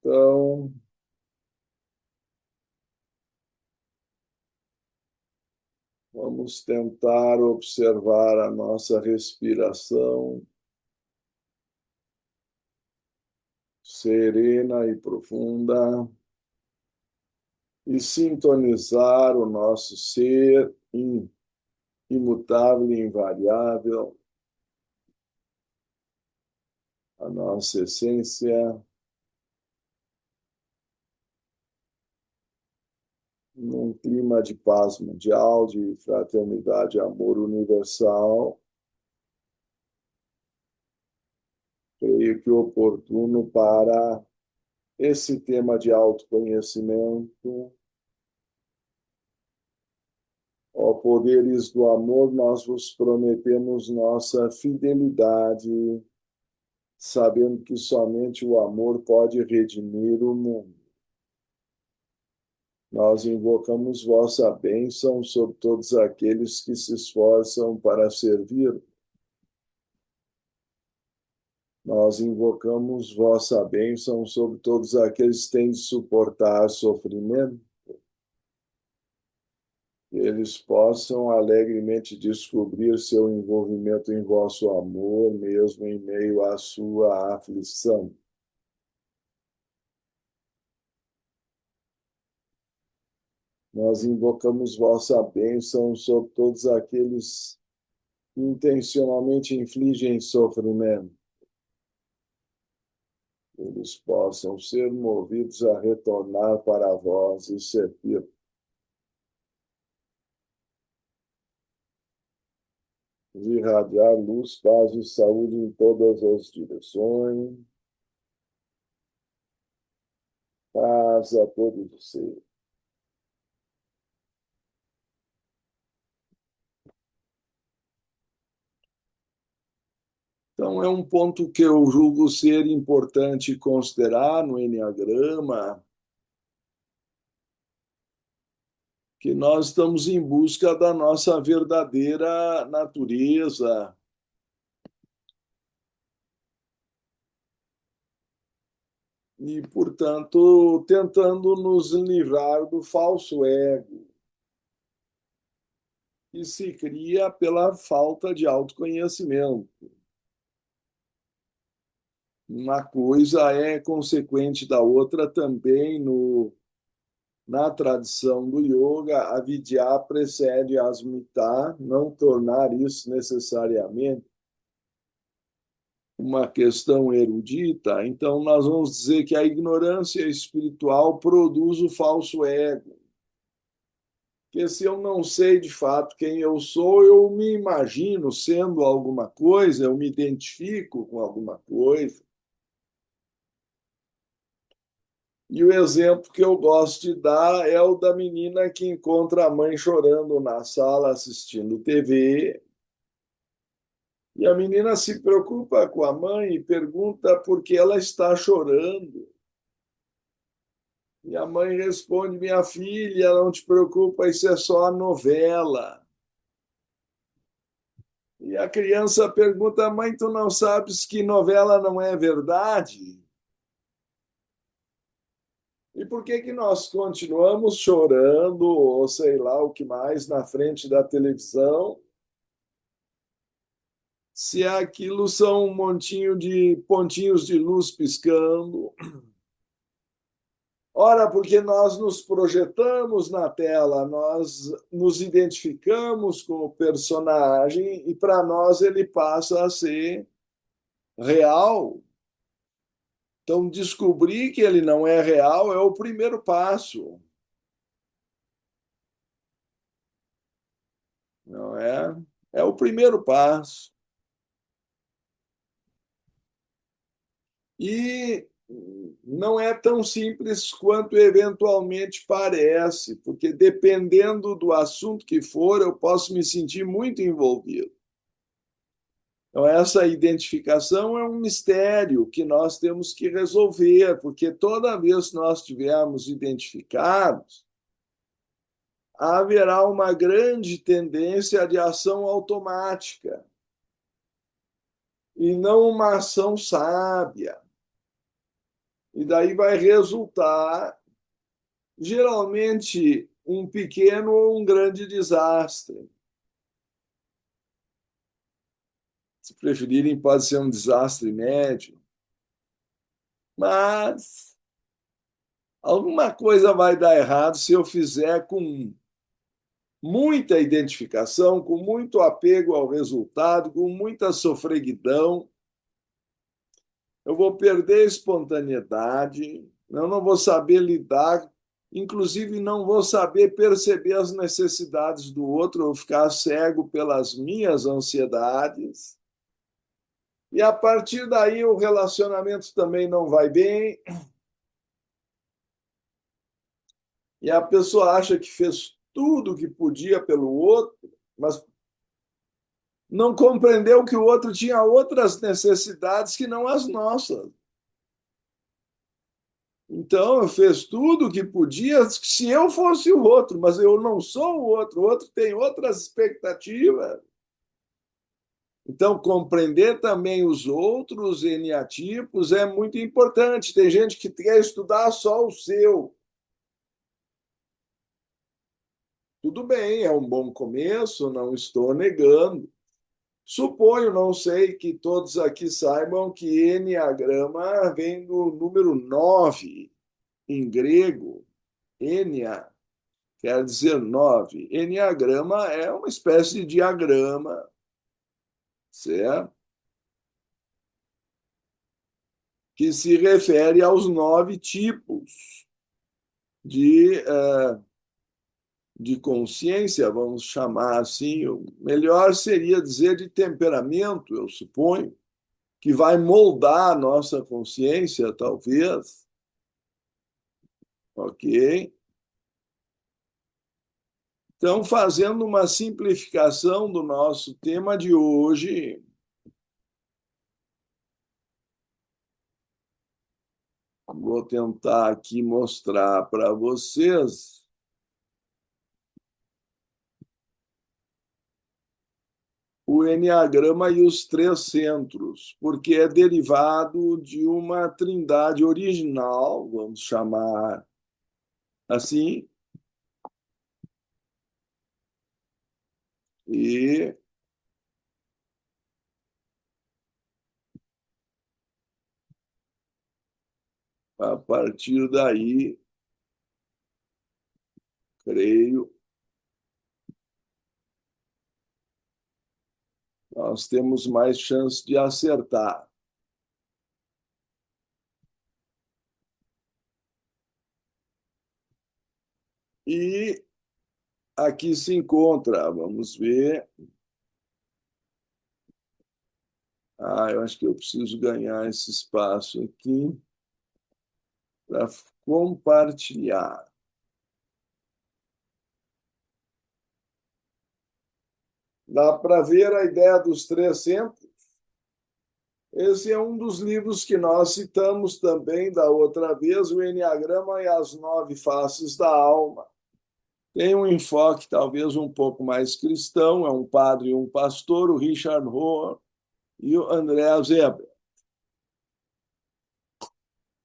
Então, vamos tentar observar a nossa respiração serena e profunda e sintonizar o nosso ser imutável e invariável, a nossa essência, num clima de paz mundial, de fraternidade e amor universal. Creio que oportuno para esse tema de autoconhecimento. Ó poderes do amor, nós vos prometemos nossa fidelidade, sabendo que somente o amor pode redimir o mundo. Nós invocamos vossa bênção sobre todos aqueles que se esforçam para servir. Nós invocamos vossa bênção sobre todos aqueles que têm de suportar sofrimento, que eles possam alegremente descobrir seu envolvimento em vosso amor, mesmo em meio à sua aflição. Nós invocamos vossa bênção sobre todos aqueles que intencionalmente infligem sofrimento, que eles possam ser movidos a retornar para vós e servir. Irradiar luz, paz e saúde em todas as direções. Paz a todos os seres. Então, é um ponto que eu julgo ser importante considerar no Enneagrama, que nós estamos em busca da nossa verdadeira natureza e, portanto, tentando nos livrar do falso ego, que se cria pela falta de autoconhecimento. Uma coisa é consequente da outra também na tradição do yoga, a vidya precede a asmita, não tornar isso necessariamente uma questão erudita. Então, nós vamos dizer que a ignorância espiritual produz o falso ego. Porque se eu não sei de fato quem eu sou, eu me imagino sendo alguma coisa, eu me identifico com alguma coisa. E o exemplo que eu gosto de dar é o da menina que encontra a mãe chorando na sala assistindo TV. E a menina se preocupa com a mãe e pergunta por que ela está chorando. E a mãe responde: Minha filha, não te preocupa, isso é só a novela. E a criança pergunta: Mãe, tu não sabes que novela não é verdade? E por que que nós continuamos chorando, ou sei lá o que mais, na frente da televisão, se aquilo são um montinho de pontinhos de luz piscando? Ora, porque nós nos projetamos na tela, nós nos identificamos com o personagem e para nós ele passa a ser real. Então, descobrir que ele não é real é o primeiro passo, não é? É o primeiro passo. E não é tão simples quanto eventualmente parece, porque dependendo do assunto que for, eu posso me sentir muito envolvido. Então, essa identificação é um mistério que nós temos que resolver, porque toda vez que nós estivermos identificados, haverá uma grande tendência de ação automática e não uma ação sábia. E daí vai resultar, geralmente, um pequeno ou um grande desastre. Se preferirem, pode ser um desastre médio, mas alguma coisa vai dar errado se eu fizer com muita identificação, com muito apego ao resultado, com muita sofreguidão. Eu vou perder a espontaneidade, eu não vou saber lidar, inclusive não vou saber perceber as necessidades do outro, eu vou ficar cego pelas minhas ansiedades. E a partir daí o relacionamento também não vai bem, e a pessoa acha que fez tudo o que podia pelo outro, mas não compreendeu que o outro tinha outras necessidades que não as nossas. Então, eu fiz tudo o que podia se eu fosse o outro, mas eu não sou o outro tem outras expectativas. Então, compreender também os outros eneatipos é muito importante. Tem gente que quer estudar só o seu. Tudo bem, é um bom começo, não estou negando. Suponho, não sei, que todos aqui saibam que Enneagrama vem do número 9 em grego. Enia quer dizer 9. Enneagrama é uma espécie de diagrama, certo? Que se refere aos 9 tipos de, de consciência, vamos chamar assim. O melhor seria dizer de temperamento, eu suponho, que vai moldar a nossa consciência, talvez. Ok? Então, fazendo uma simplificação do nosso tema de hoje, vou tentar aqui mostrar para vocês o enneagrama e os três centros, porque é derivado de uma trindade original, vamos chamar assim, e a partir daí, creio, nós temos mais chance de acertar. E aqui se encontra, vamos ver. Eu acho que eu preciso ganhar esse espaço aqui para compartilhar. Dá para ver a ideia dos três centros? Esse é um dos livros que nós citamos também da outra vez, o Enneagrama e as Nove Faces da Alma. Tem um enfoque talvez um pouco mais cristão, é um padre e um pastor, o Richard Rohr e o André Zebra.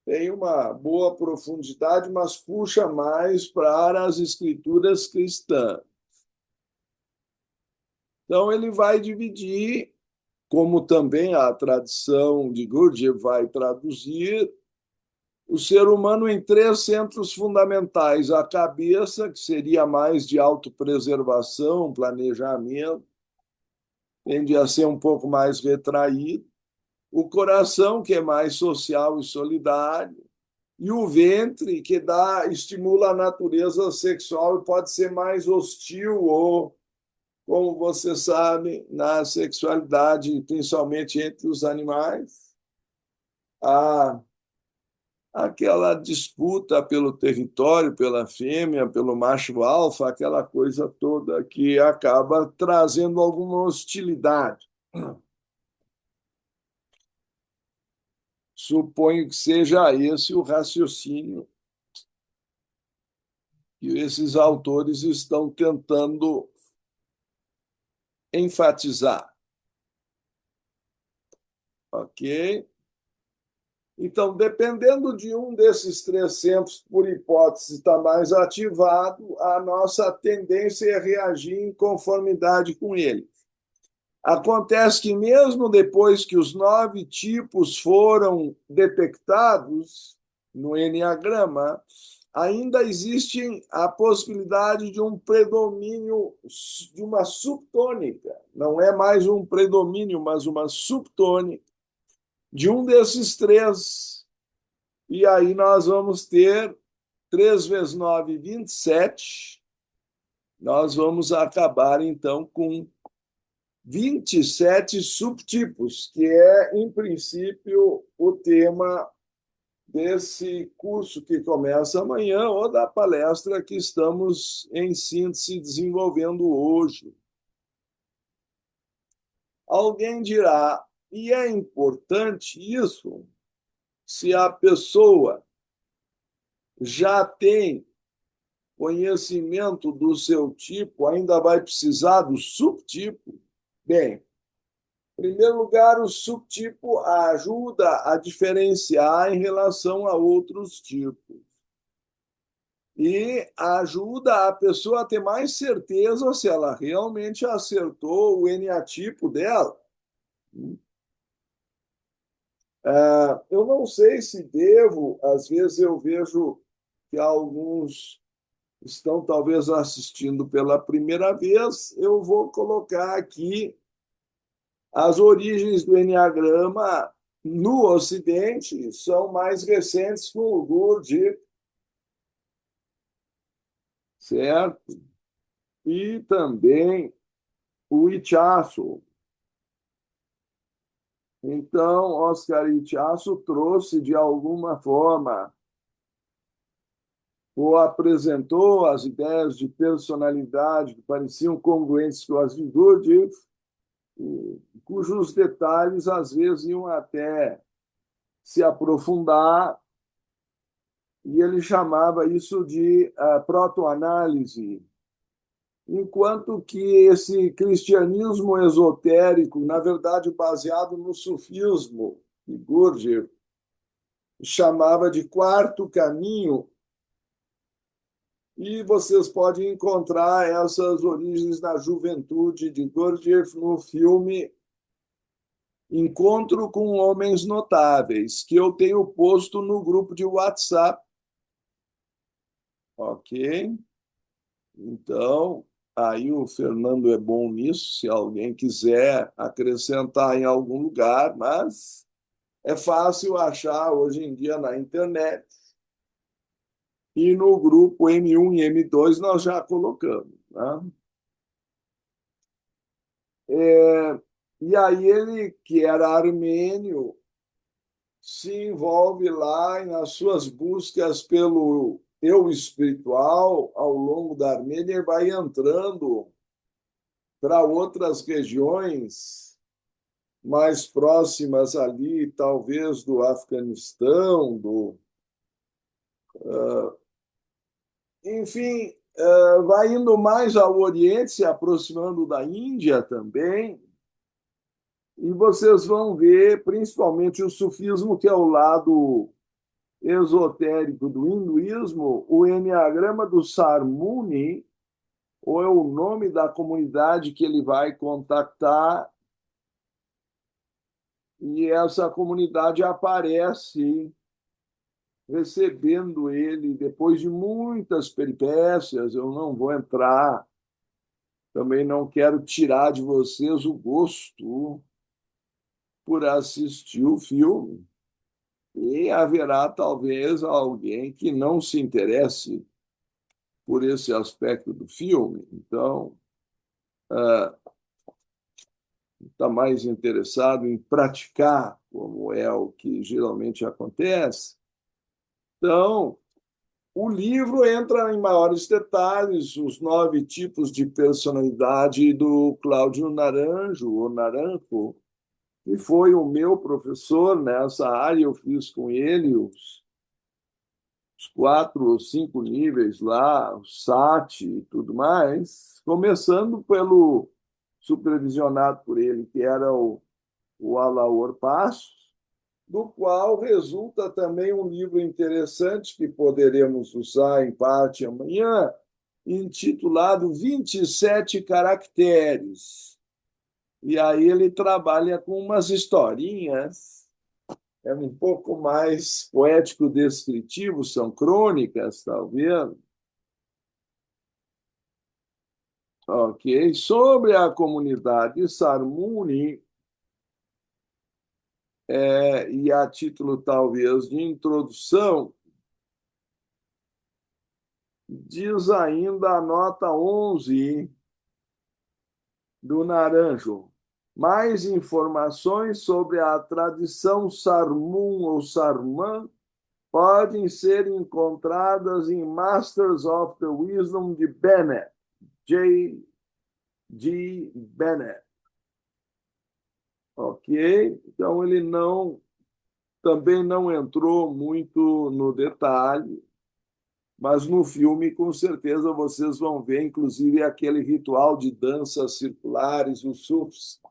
Tem uma boa profundidade, mas puxa mais para as escrituras cristãs. Então, ele vai dividir, como também a tradição de Gurdjieff vai traduzir, o ser humano em três centros fundamentais: a cabeça, que seria mais de autopreservação, planejamento, tende a ser um pouco mais retraído; o coração, que é mais social e solidário; e o ventre, que estimula a natureza sexual e pode ser mais hostil ou, como você sabe, na sexualidade, principalmente entre os animais, há aquela disputa pelo território, pela fêmea, pelo macho alfa, aquela coisa toda que acaba trazendo alguma hostilidade. Suponho que seja esse o raciocínio que esses autores estão tentando enfatizar. Ok? Então, dependendo de um desses três centros, por hipótese, estar mais ativado, a nossa tendência é reagir em conformidade com ele. Acontece que, mesmo depois que os 9 tipos foram detectados no Enneagrama, ainda existe a possibilidade de um predomínio de uma subtônica. Não é mais um predomínio, mas uma subtônica de um desses três. E aí nós vamos ter 3 vezes 9, 27. Nós vamos acabar, então, com 27 subtipos, que é, em princípio, o tema desse curso que começa amanhã ou da palestra que estamos, em síntese, desenvolvendo hoje. Alguém dirá, e é importante isso? Se a pessoa já tem conhecimento do seu tipo, ainda vai precisar do subtipo? Bem, em primeiro lugar, o subtipo ajuda a diferenciar em relação a outros tipos. E ajuda a pessoa a ter mais certeza se ela realmente acertou o eneatipo dela. Eu não sei se devo, às vezes eu vejo que alguns estão talvez assistindo pela primeira vez, eu vou colocar aqui as origens do Enneagrama no Ocidente, são mais recentes com o Gurdjieff, certo? E também o Ichaço. Então, Oscar Ichaço trouxe, de alguma forma, ou apresentou as ideias de personalidade que pareciam congruentes com as de Gurdjieff, cujos detalhes, às vezes, iam até se aprofundar, e ele chamava isso de protoanálise, enquanto que esse cristianismo esotérico, na verdade baseado no sufismo, que Gurdjieff chamava de quarto caminho, e vocês podem encontrar essas origens na juventude de Gurdjieff no filme Encontro com Homens Notáveis, que eu tenho posto no grupo de WhatsApp. Ok? Então, aí o Fernando é bom nisso, se alguém quiser acrescentar em algum lugar, mas é fácil achar hoje em dia na internet. E no grupo M1 e M2 nós já colocamos. Né? E aí ele, que era armênio, se envolve lá nas suas buscas pelo eu espiritual ao longo da Armênia e vai entrando para outras regiões mais próximas ali, talvez do Afeganistão, enfim, vai indo mais ao Oriente, se aproximando da Índia também, e vocês vão ver, principalmente o sufismo, que é o lado esotérico do hinduísmo, o enneagrama do Sarmuni, ou é o nome da comunidade que ele vai contactar, e essa comunidade aparece recebendo ele depois de muitas peripécias. Eu não vou entrar, também não quero tirar de vocês o gosto por assistir o filme. E haverá talvez alguém que não se interesse por esse aspecto do filme. Então, está mais interessado em praticar, como é o que geralmente acontece. Então, o livro entra em maiores detalhes, os 9 tipos de personalidade do Cláudio Naranjo, ou Naranjo, que foi o meu professor nessa área. Eu fiz com ele os 4 ou 5 níveis lá, o SAT e tudo mais, começando pelo supervisionado por ele, que era o Alaor Passos, do qual resulta também um livro interessante que poderemos usar em parte amanhã, intitulado 27 Caracteres. E aí ele trabalha com umas historinhas, é um pouco mais poético-descritivo, são crônicas, talvez, ok? Sobre a comunidade Sarmuni, e a título talvez de introdução, diz ainda a nota 11 do Naranjo. Mais informações sobre a tradição Sarmun ou Sarman podem ser encontradas em Masters of the Wisdom de Bennett, J. G. Bennett. Ok? Então, ele não também não entrou muito no detalhe, mas no filme, com certeza, vocês vão ver, inclusive, aquele ritual de danças circulares, os sufis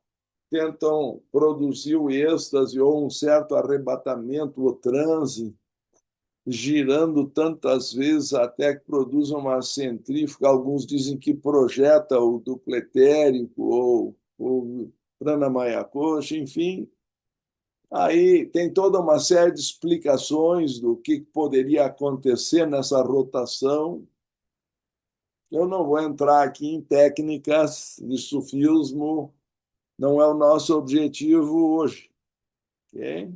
tentam produzir o êxtase ou um certo arrebatamento ou transe, girando tantas vezes até que produzam uma centrífuga. Alguns dizem que projeta o duplo etérico ou o pranamaya kosha, enfim. Aí tem toda uma série de explicações do que poderia acontecer nessa rotação. Eu não vou entrar aqui em técnicas de sufismo, não é o nosso objetivo hoje, ok?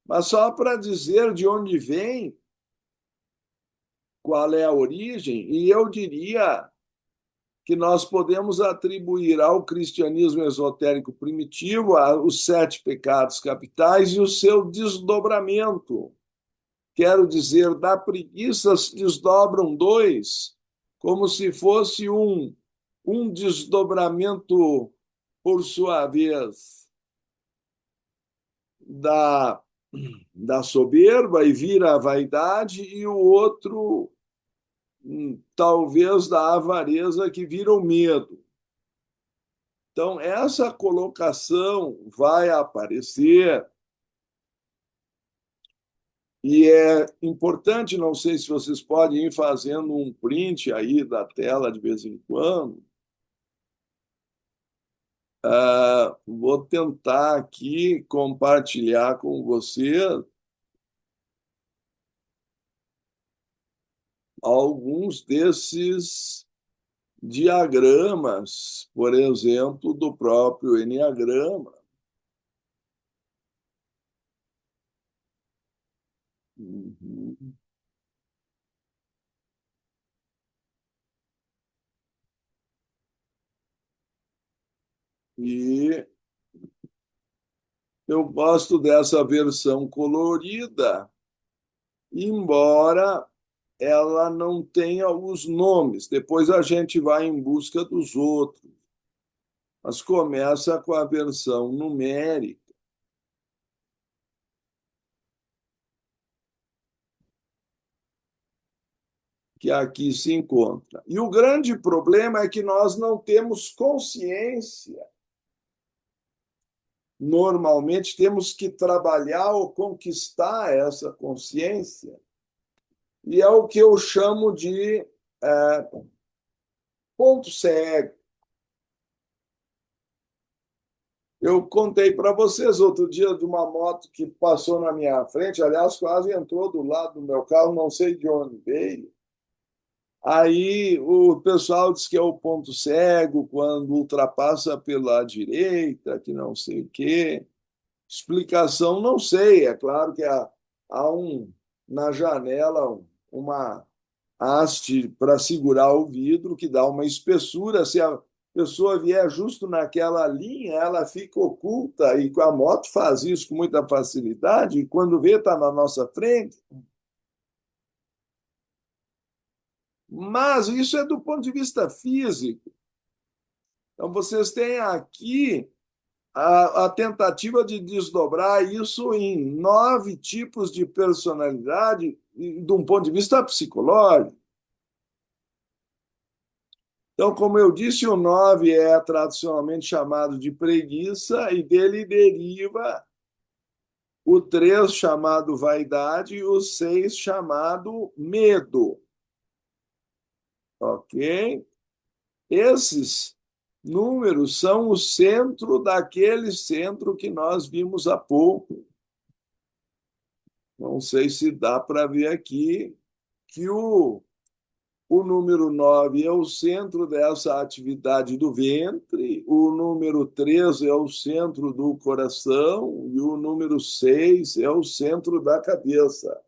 Mas só para dizer de onde vem, qual é a origem, e eu diria que nós podemos atribuir ao cristianismo esotérico primitivo os sete pecados capitais e o seu desdobramento. Quero dizer, da preguiça se desdobram dois, como se fosse um desdobramento, por sua vez, da, da soberba e vira a vaidade, e o outro, talvez, da avareza que vira o medo. Então, essa colocação vai aparecer e é importante, não sei se vocês podem ir fazendo um print aí da tela de vez em quando. Vou tentar aqui compartilhar com você alguns desses diagramas, por exemplo, do próprio Enneagrama. Uhum. E eu gosto dessa versão colorida, embora ela não tenha os nomes. Depois a gente vai em busca dos outros. Mas começa com a versão numérica, que aqui se encontra. E o grande problema é que nós não temos consciência. Normalmente temos que trabalhar ou conquistar essa consciência. E é o que eu chamo de ponto cego. Eu contei para vocês outro dia de uma moto que passou na minha frente, aliás, quase entrou do lado do meu carro, não sei de onde veio. Aí o pessoal diz que é o ponto cego quando ultrapassa pela direita, que não sei o quê. Explicação, não sei. É claro que há na janela uma haste para segurar o vidro que dá uma espessura. Se a pessoa vier justo naquela linha, ela fica oculta e a moto faz isso com muita facilidade. E quando vê, está na nossa frente. Mas isso é do ponto de vista físico. Então, vocês têm aqui a tentativa de desdobrar isso em 9 tipos de personalidade, de um ponto de vista psicológico. Então, como eu disse, o 9 é tradicionalmente chamado de preguiça, e dele deriva o 3 chamado vaidade e o 6 chamado medo, ok? Esses números são o centro daquele centro que nós vimos há pouco. Não sei se dá para ver aqui que o número 9 é o centro dessa atividade do ventre, o número 3 é o centro do coração e o número 6 é o centro da cabeça.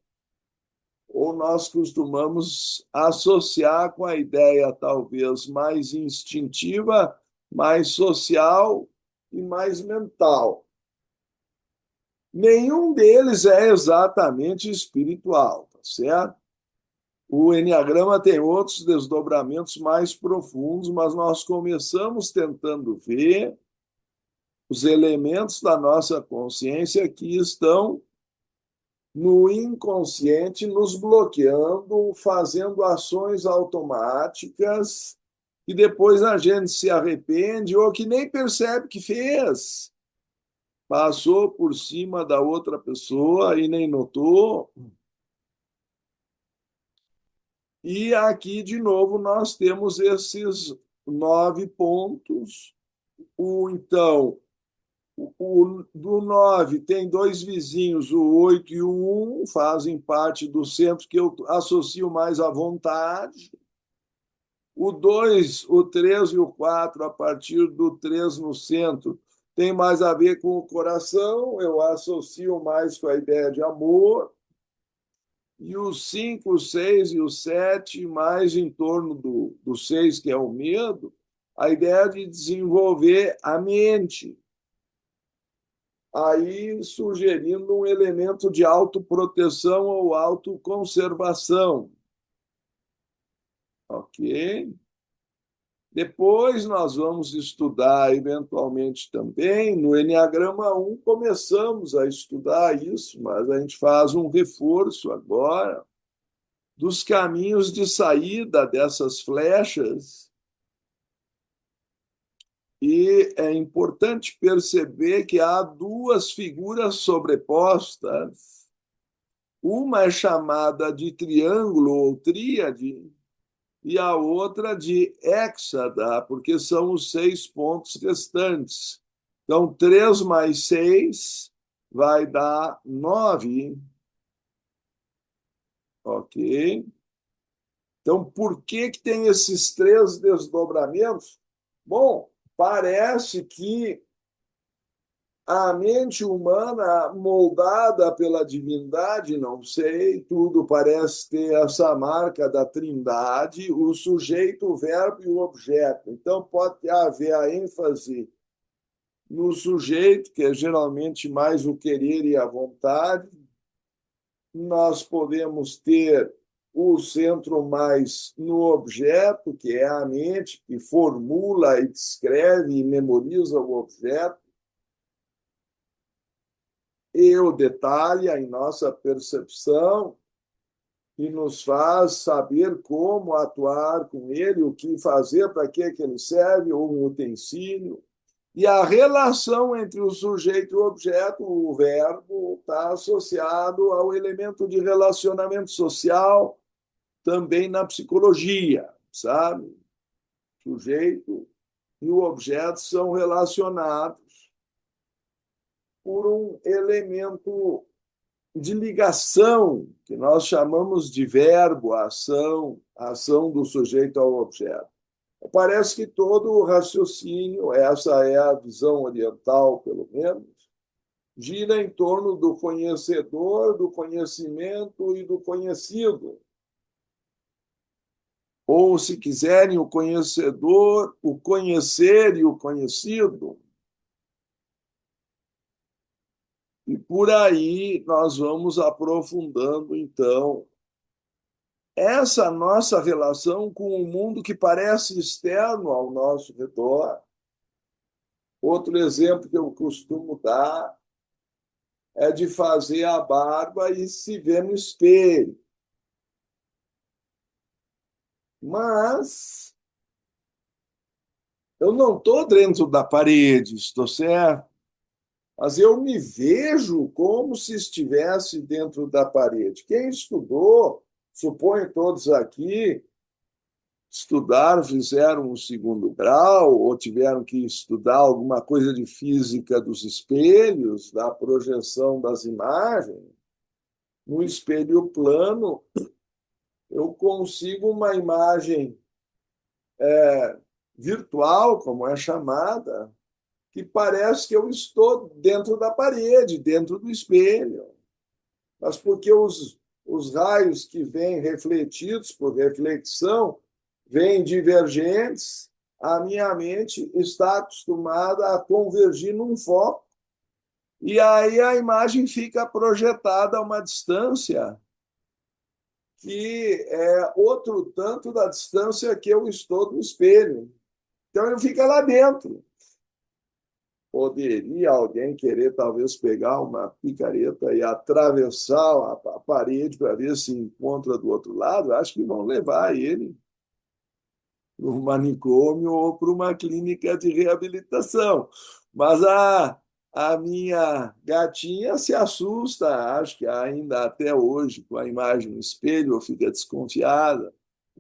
Ou nós costumamos associar com a ideia talvez mais instintiva, mais social e mais mental. Nenhum deles é exatamente espiritual, tá certo? O Enneagrama tem outros desdobramentos mais profundos, mas nós começamos tentando ver os elementos da nossa consciência que estão no inconsciente, nos bloqueando, fazendo ações automáticas e depois a gente se arrepende ou que nem percebe que fez. Passou por cima da outra pessoa e nem notou. E aqui, de novo, nós temos esses 9 pontos. Então, do 9 tem dois vizinhos, o 8 e o 1, fazem parte do centro que eu associo mais à vontade. O 2, o 3 e o 4, a partir do 3 no centro, tem mais a ver com o coração, eu associo mais com a ideia de amor. E o 5, o 6 e o 7, mais em torno do 6, que é o medo, a ideia de desenvolver a mente, aí sugerindo um elemento de autoproteção ou autoconservação. Ok? Depois nós vamos estudar, eventualmente também, no Enneagrama 1, começamos a estudar isso, mas a gente faz um reforço agora dos caminhos de saída dessas flechas. E é importante perceber que há duas figuras sobrepostas. Uma é chamada de triângulo ou tríade, e a outra de hexada, porque são os 6 pontos restantes. Então, 3 mais 6 vai dar 9. Ok? Então, por que tem esses 3 desdobramentos? Bom, parece que a mente humana, moldada pela divindade, não sei, tudo parece ter essa marca da trindade, o sujeito, o verbo e o objeto. Então, pode haver a ênfase no sujeito, que é geralmente mais o querer e a vontade. Nós podemos ter o centro mais no objeto, que é a mente, que formula e descreve e memoriza o objeto, e o detalha em nossa percepção e nos faz saber como atuar com ele, o que fazer, para que ele serve, ou um utensílio. E a relação entre o sujeito e o objeto, o verbo, está associado ao elemento de relacionamento social também na psicologia, sabe? O sujeito e o objeto são relacionados por um elemento de ligação, que nós chamamos de verbo, a ação do sujeito ao objeto. Parece que todo o raciocínio, essa é a visão oriental, pelo menos, gira em torno do conhecedor, do conhecimento e do conhecido. Ou, se quiserem, o conhecedor, o conhecer e o conhecido. E por aí nós vamos aprofundando, então, essa nossa relação com o mundo que parece externo ao nosso redor. Outro exemplo que eu costumo dar é de fazer a barba e se ver no espelho. Mas eu não estou dentro da parede, estou certo? mas eu me vejo como se estivesse dentro da parede. Quem estudou, suponho todos aqui, estudaram, fizeram um segundo grau, ou tiveram que estudar alguma coisa de física dos espelhos, da projeção das imagens. No espelho plano, eu consigo uma imagem virtual, como é chamada, que parece que eu estou dentro da parede, dentro do espelho. Mas porque os raios que vêm refletidos por reflexão vêm divergentes, a minha mente está acostumada a convergir num foco. E aí a imagem fica projetada a uma distância que é outro tanto da distância que eu estou do espelho. Então ele fica lá dentro. Poderia alguém querer talvez pegar uma picareta e atravessar a parede para ver se encontra do outro lado? Acho que vão levar ele para um manicômio ou para uma clínica de reabilitação. Mas a minha gatinha se assusta, acho que ainda até hoje, com a imagem no espelho, fica desconfiada.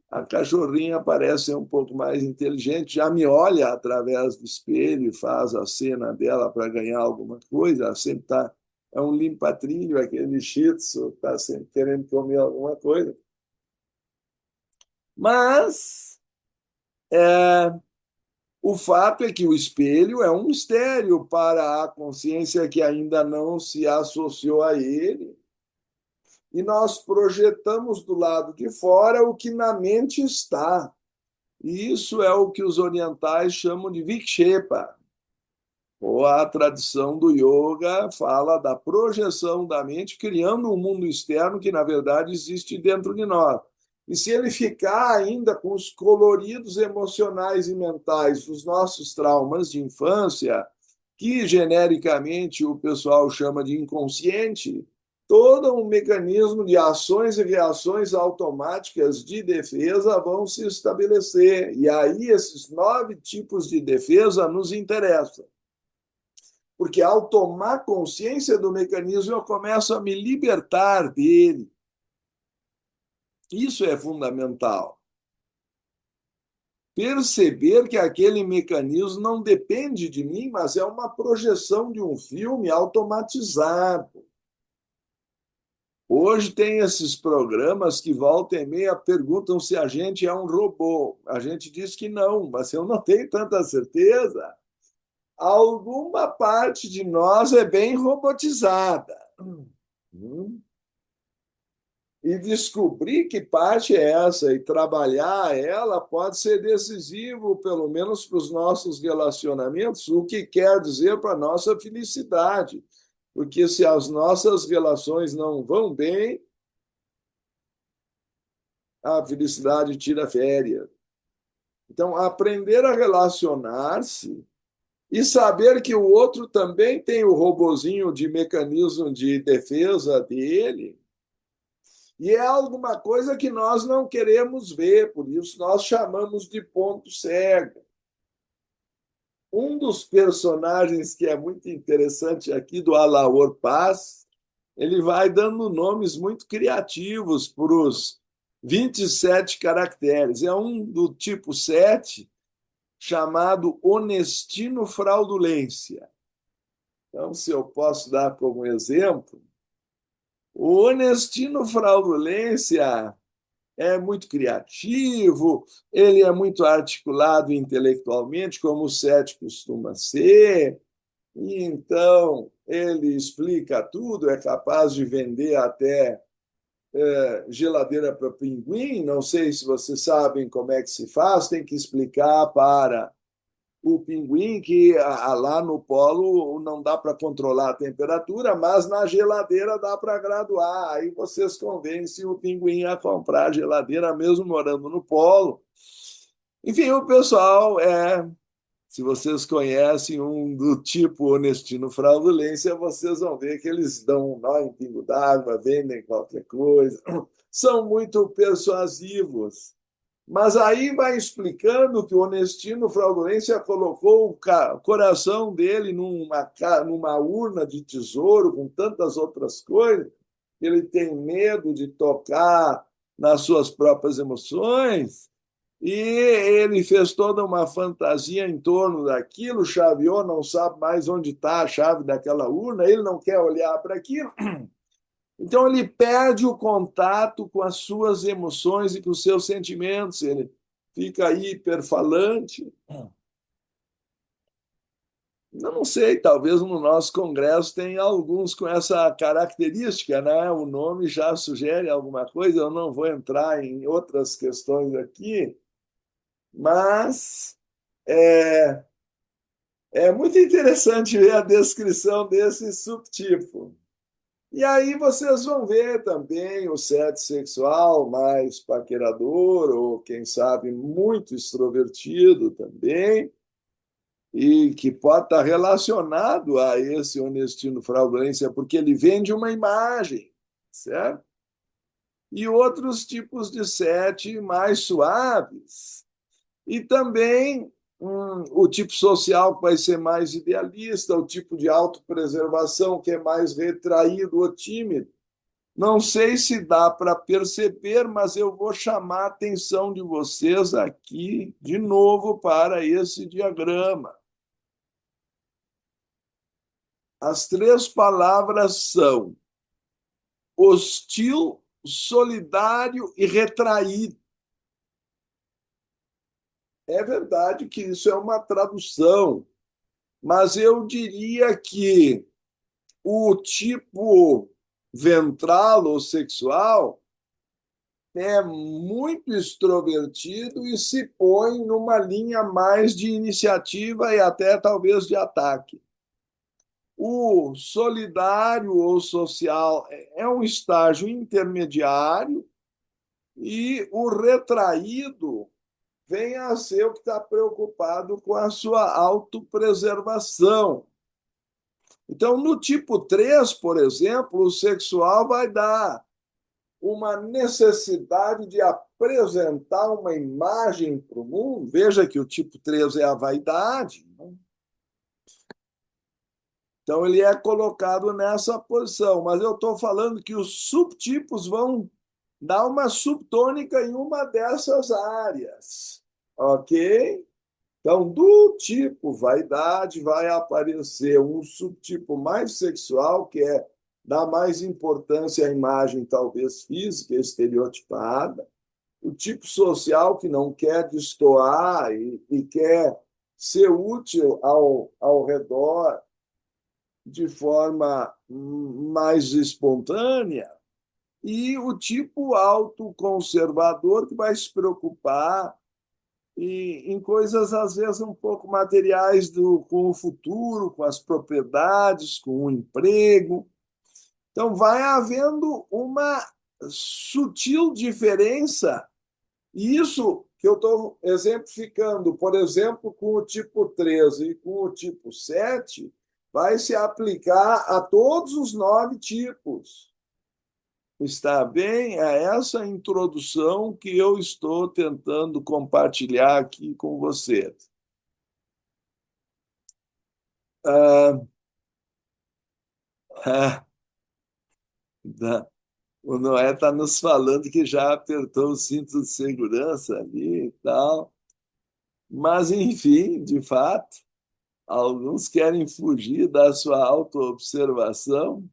A cachorrinha parece ser um pouco mais inteligente, já me olha através do espelho e faz a cena dela para ganhar alguma coisa. Ela sempre está. É um limpa-trilho, aquele shih tzu, está sempre querendo comer alguma coisa. Mas o fato é que o espelho é um mistério para a consciência que ainda não se associou a ele. E nós projetamos do lado de fora o que na mente está. E isso é o que os orientais chamam de vikshepa. Ou a tradição do yoga fala da projeção da mente, criando um mundo externo que, na verdade, existe dentro de nós. E se ele ficar ainda com os coloridos emocionais e mentais dos nossos traumas de infância, que genericamente o pessoal chama de inconsciente, todo um mecanismo de ações e reações automáticas de defesa vão se estabelecer. E aí esses 9 tipos de defesa nos interessam. Porque ao tomar consciência do mecanismo, eu começo a me libertar dele. Isso é fundamental. Perceber que aquele mecanismo não depende de mim, mas é uma projeção de um filme automatizado. Hoje tem esses programas que volta e meia perguntam se a gente é um robô. A gente diz que não, mas eu não tenho tanta certeza. Alguma parte de nós é bem robotizada. E descobrir que parte é essa e trabalhar ela pode ser decisivo, pelo menos para os nossos relacionamentos, o que quer dizer para a nossa felicidade. Porque se as nossas relações não vão bem, a felicidade tira férias. Então, aprender a relacionar-se e saber que o outro também tem o robozinho de mecanismo de defesa dele, e é alguma coisa que nós não queremos ver, por isso nós chamamos de ponto cego. Um dos personagens que é muito interessante aqui do Alaor Paz, ele vai dando nomes muito criativos para os 27 caracteres. É um do tipo 7, chamado honestino fraudulência. Então, se eu posso dar como exemplo, o honestino fraudulência é muito criativo, ele é muito articulado intelectualmente, como o 7 costuma ser, e então ele explica tudo, é capaz de vender até geladeira para pinguim. Não sei se vocês sabem como é que se faz, tem que explicar para o pinguim que lá no polo não dá para controlar a temperatura, mas na geladeira dá para graduar. Aí vocês convencem o pinguim a comprar a geladeira, mesmo morando no polo. Enfim, o pessoal se vocês conhecem um do tipo honestino fraudulência, vocês vão ver que eles dão um nó em pingo d'água, vendem qualquer coisa, são muito persuasivos. Mas aí vai explicando que o Onestino Fraudolência colocou o coração dele numa urna de tesouro com tantas outras coisas, que ele tem medo de tocar nas suas próprias emoções, e ele fez toda uma fantasia em torno daquilo, chaveou, não sabe mais onde está a chave daquela urna, ele não quer olhar para aquilo, então ele perde o contato com as suas emoções e com os seus sentimentos, ele fica hiperfalante. Eu não sei, talvez no nosso congresso tenha alguns com essa característica, né? O nome já sugere alguma coisa, eu não vou entrar em outras questões aqui, mas é, é muito interessante ver a descrição desse subtipo. E aí vocês vão ver também o sexo sexual mais paquerador, ou quem sabe muito extrovertido também, e que pode estar relacionado a esse honestino fraudulência, porque ele vende uma imagem, certo? E outros tipos de sete mais suaves. E também o tipo social que vai ser mais idealista, o tipo de autopreservação que é mais retraído ou tímido. Não sei se dá para perceber, mas eu vou chamar a atenção de vocês aqui de novo para esse diagrama. As três palavras são hostil, solidário e retraído. É verdade que isso é uma tradução, mas eu diria que o tipo ventral ou sexual é muito extrovertido e se põe numa linha mais de iniciativa e até talvez de ataque. O solidário ou social é um estágio intermediário e o retraído vem a ser o que está preocupado com a sua autopreservação. Então, no tipo 3, por exemplo, o sexual vai dar uma necessidade de apresentar uma imagem para o mundo. Veja que o tipo 3 é a vaidade. Né? Então, ele é colocado nessa posição. Mas eu estou falando que os subtipos vão dar uma subtônica em uma dessas áreas. Ok? Então, do tipo vaidade, vai aparecer um subtipo mais sexual, que é dar mais importância à imagem, talvez física, estereotipada. O tipo social, que não quer destoar e quer ser útil ao redor de forma mais espontânea. E o tipo autoconservador, que vai se preocupar em coisas, às vezes, um pouco materiais com o futuro, com as propriedades, com o emprego. Então, vai havendo uma sutil diferença, e isso que eu estou exemplificando, por exemplo, com o tipo 13 e com o tipo 7, vai se aplicar a todos os 9 tipos. Está bem? É essa introdução que eu estou tentando compartilhar aqui com você. Ah, ah, o Noé está nos falando que já apertou o cinto de segurança ali e tal. Mas, enfim, de fato, alguns querem fugir da sua autoobservação.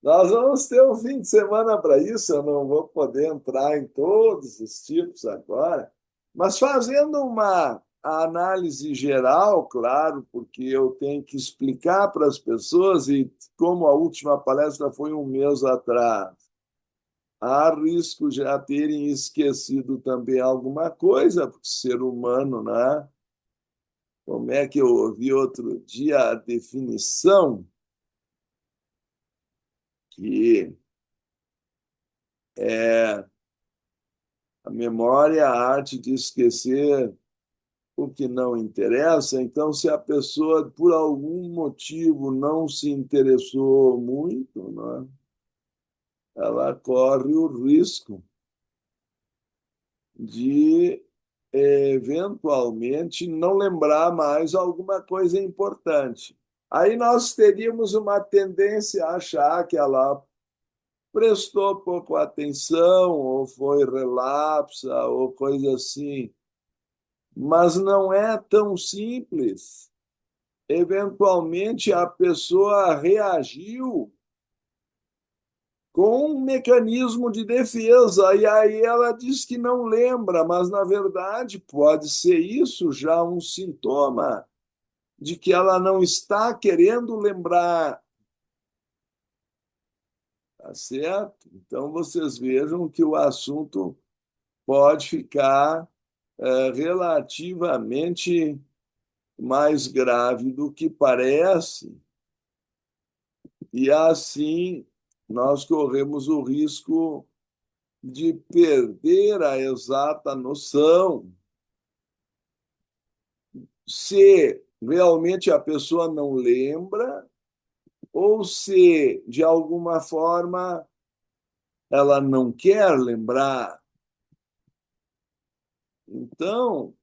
Nós vamos ter um fim de semana para isso, eu não vou poder entrar em todos os tipos agora, mas fazendo uma análise geral, claro, porque eu tenho que explicar para as pessoas, e como a última palestra foi um mês atrás, há risco de já terem esquecido também alguma coisa, porque ser humano, né? Como é que eu ouvi outro dia a definição que é a memória, a arte de esquecer o que não interessa. Então, se a pessoa, por algum motivo, não se interessou muito, né, ela corre o risco de eventualmente não lembrar mais alguma coisa importante. Aí nós teríamos uma tendência a achar que ela prestou pouco atenção, ou foi relapsa, ou coisa assim. Mas não é tão simples. Eventualmente, a pessoa reagiu com um mecanismo de defesa, e aí ela diz que não lembra, mas na verdade pode ser isso já um sintoma de que ela não está querendo lembrar, tá certo? Então vocês vejam que o assunto pode ficar relativamente mais grave do que parece, e assim nós corremos o risco de perder a exata noção se realmente a pessoa não lembra ou se, de alguma forma, ela não quer lembrar. Então,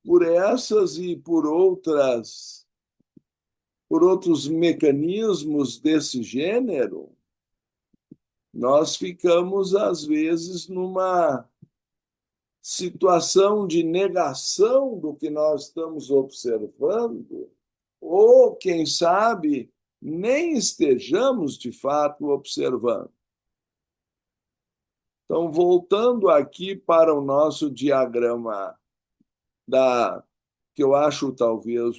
por essas e por outros mecanismos desse gênero, nós ficamos, às vezes, numa situação de negação do que nós estamos observando, ou, quem sabe, nem estejamos de fato observando. Então, voltando aqui para o nosso diagrama da que eu acho talvez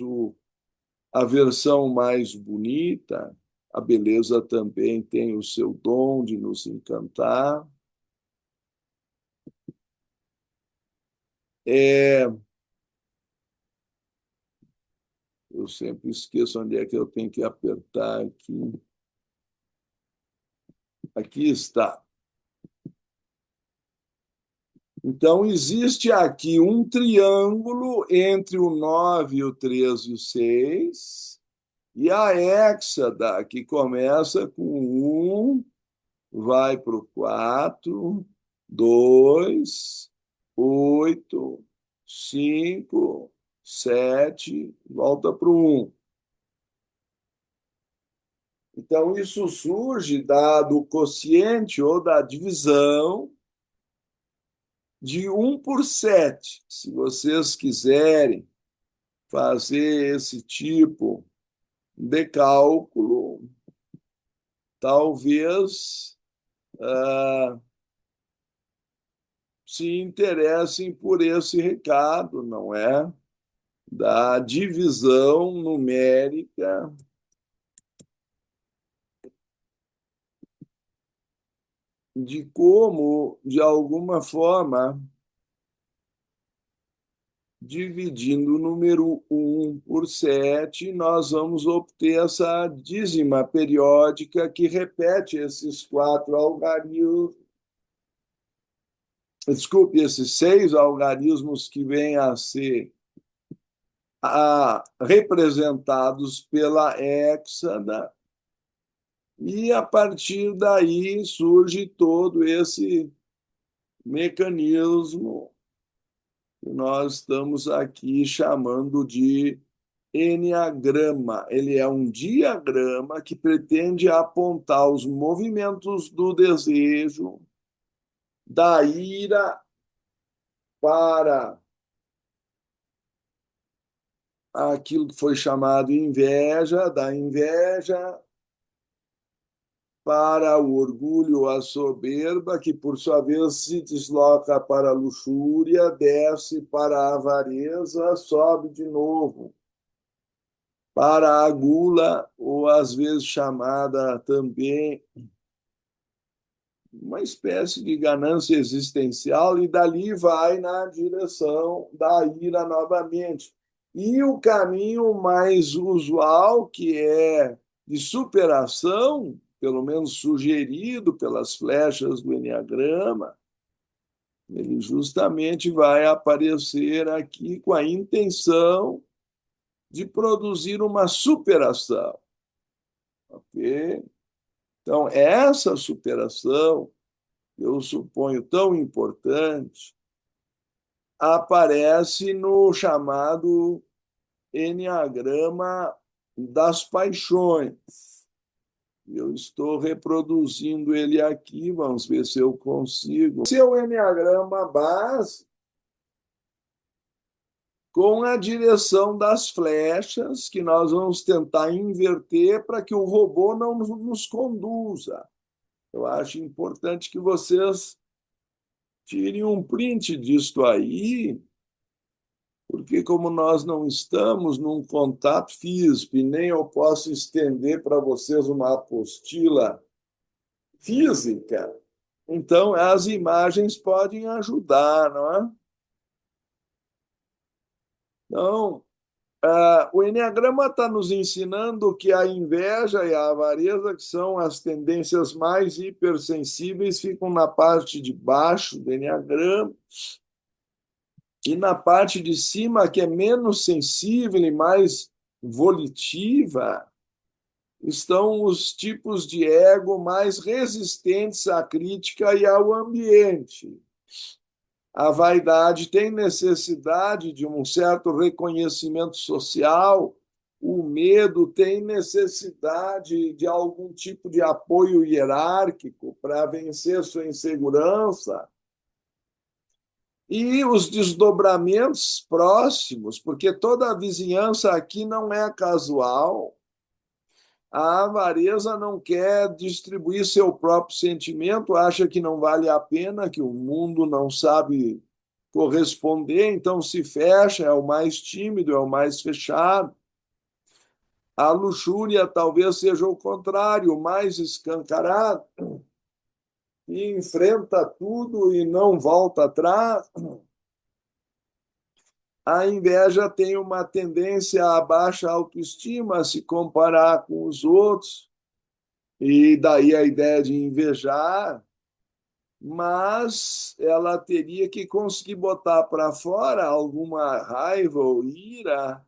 a versão mais bonita, a beleza também tem o seu dom de nos encantar. É, eu sempre esqueço onde é que eu tenho que apertar aqui. Aqui está. Então, existe aqui um triângulo entre o 9, o 13 e o 6, e a hexada, que começa com 1, vai para o 4, 2, 8, 5, 7, volta para o 1. Então, isso surge do quociente ou da divisão de 1 por 7. Se vocês quiserem fazer esse tipo de cálculo, talvez se interessem por esse recado, não é? Da divisão numérica, de como, de alguma forma, dividindo o número 1 por 7, nós vamos obter essa dízima periódica que repete esses 4 algarismos, desculpe, esses 6 algarismos que vêm a ser representados pela hexada, e a partir daí surge todo esse mecanismo que nós estamos aqui chamando de Enneagrama. Ele é um diagrama que pretende apontar os movimentos do desejo, da ira para aquilo que foi chamado inveja, da inveja para o orgulho, a soberba, que por sua vez se desloca para a luxúria, desce para a avareza, sobe de novo para a gula, ou às vezes chamada também uma espécie de ganância existencial, e dali vai na direção da ira novamente. E o caminho mais usual, que é de superação, pelo menos sugerido pelas flechas do Enneagrama, ele justamente vai aparecer aqui com a intenção de produzir uma superação. Ok? Então, essa superação eu suponho tão importante, aparece no chamado Enneagrama das Paixões. Eu estou reproduzindo ele aqui, vamos ver se eu consigo. Esse é o Enneagrama base com a direção das flechas, que nós vamos tentar inverter para que o robô não nos conduza. Eu acho importante que vocês tirem um print disto aí, porque como nós não estamos num contato físico e nem eu posso estender para vocês uma apostila física, então as imagens podem ajudar, não é? Então, o Enneagrama está nos ensinando que a inveja e a avareza, que são as tendências mais hipersensíveis, ficam na parte de baixo do Enneagrama, e na parte de cima, que é menos sensível e mais volitiva, estão os tipos de ego mais resistentes à crítica e ao ambiente. A vaidade tem necessidade de um certo reconhecimento social, o medo tem necessidade de algum tipo de apoio hierárquico para vencer sua insegurança. E os desdobramentos próximos, porque toda a vizinhança aqui não é casual. A avareza não quer distribuir seu próprio sentimento, acha que não vale a pena, que o mundo não sabe corresponder, então se fecha, é o mais tímido, é o mais fechado. A luxúria talvez seja o contrário, o mais escancarado, e enfrenta tudo e não volta atrás. A inveja tem uma tendência à baixa autoestima, a se comparar com os outros, e daí a ideia de invejar, mas ela teria que conseguir botar para fora alguma raiva ou ira,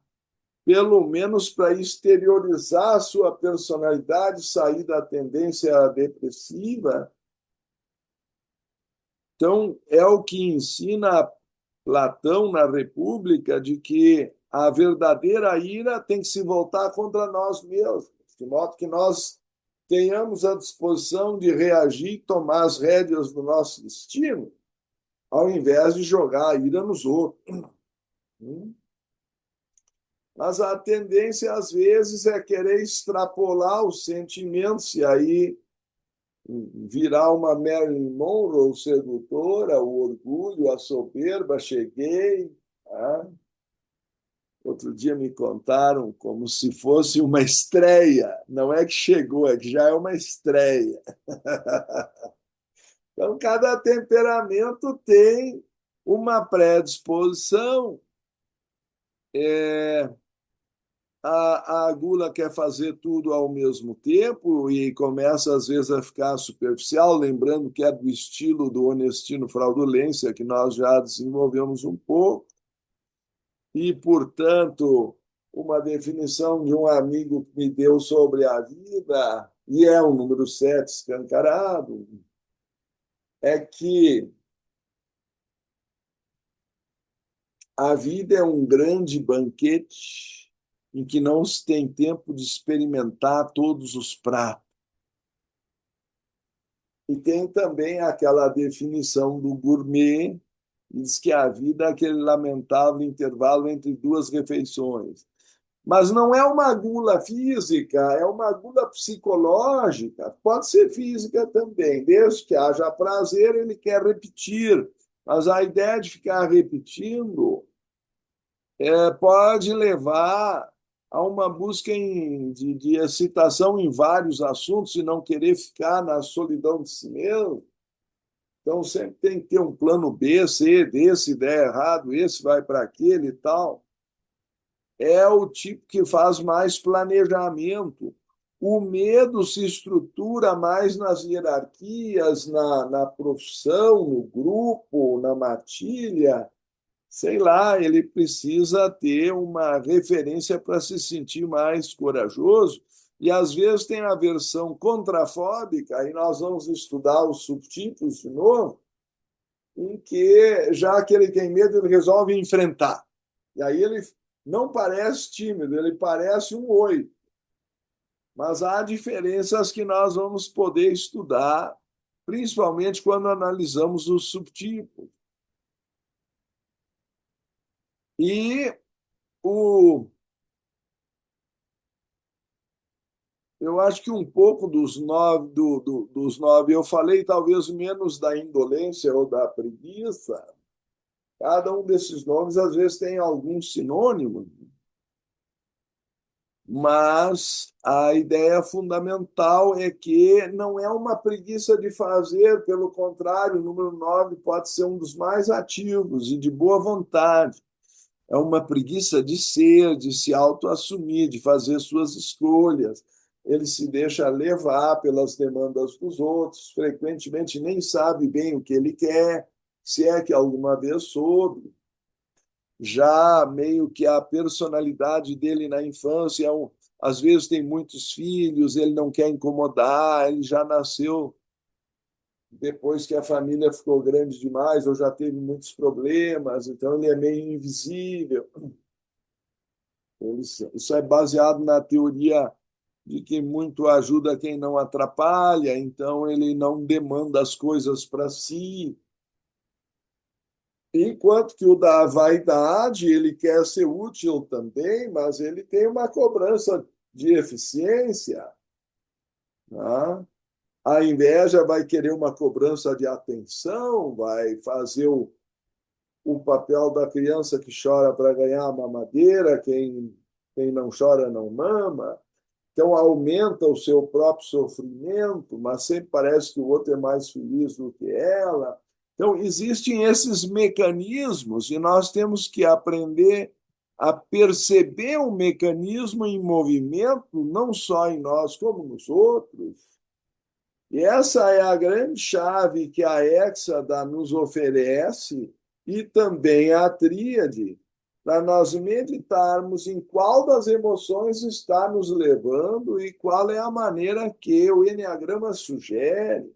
pelo menos para exteriorizar a sua personalidade, sair da tendência depressiva. Então, é o que ensina Platão na República, de que a verdadeira ira tem que se voltar contra nós mesmos, de modo que nós tenhamos a disposição de reagir e tomar as rédeas do nosso destino, ao invés de jogar a ira nos outros. Mas a tendência, às vezes, é querer extrapolar os sentimentos e aí virar uma Marilyn Monroe sedutora, o orgulho, a soberba, cheguei. Tá? Outro dia me contaram como se fosse uma estreia. Não é que chegou, é que já é uma estreia. Então, cada temperamento tem uma predisposição. A gula quer fazer tudo ao mesmo tempo e começa, às vezes, a ficar superficial, lembrando que é do estilo do honestino fraudulência, que nós já desenvolvemos um pouco. E, portanto, uma definição de um amigo que me deu sobre a vida, e é o número 7 escancarado, é que a vida é um grande banquete em que não se tem tempo de experimentar todos os pratos. E tem também aquela definição do gourmet, diz que a vida é aquele lamentável intervalo entre duas refeições. Mas não é uma gula física, é uma gula psicológica. Pode ser física também, desde que haja prazer, ele quer repetir. Mas a ideia de ficar repetindo pode levar a uma busca de excitação em vários assuntos e não querer ficar na solidão de si mesmo. Então, sempre tem que ter um plano B, C, D, se der errado, esse vai para aquele e tal. É o tipo que faz mais planejamento. O medo se estrutura mais nas hierarquias, na profissão, no grupo, na matilha. Sei lá, ele precisa ter uma referência para se sentir mais corajoso. E às vezes tem a versão contrafóbica, aí nós vamos estudar os subtipos de novo, em que, já que ele tem medo, ele resolve enfrentar. E aí ele não parece tímido, ele parece um oi. Mas há diferenças que nós vamos poder estudar, principalmente quando analisamos os subtipos. E o, eu acho que um pouco dos nove, eu falei talvez menos da indolência ou da preguiça. Cada um desses nomes, às vezes, tem algum sinônimo, mas a ideia fundamental é que não é uma preguiça de fazer, pelo contrário, o número 9 pode ser um dos mais ativos e de boa vontade. É uma preguiça de ser, de se autoassumir, de fazer suas escolhas. Ele se deixa levar pelas demandas dos outros, frequentemente nem sabe bem o que ele quer, se é que alguma vez soube. Já meio que a personalidade dele na infância, às vezes tem muitos filhos, ele não quer incomodar, ele já nasceu depois que a família ficou grande demais, ou já teve muitos problemas, então ele é meio invisível. Isso é baseado na teoria de que muito ajuda quem não atrapalha, então ele não demanda as coisas para si. Enquanto que o da vaidade, ele quer ser útil também, mas ele tem uma cobrança de eficiência. Né? A inveja vai querer uma cobrança de atenção, vai fazer o papel da criança que chora para ganhar a mamadeira, quem não chora não mama. Então, aumenta o seu próprio sofrimento, mas sempre parece que o outro é mais feliz do que ela. Então, existem esses mecanismos e nós temos que aprender a perceber o mecanismo em movimento, não só em nós, como nos outros. E essa é a grande chave que a Hexada nos oferece e também a Tríade, para nós meditarmos em qual das emoções está nos levando e qual é a maneira que o Enneagrama sugere,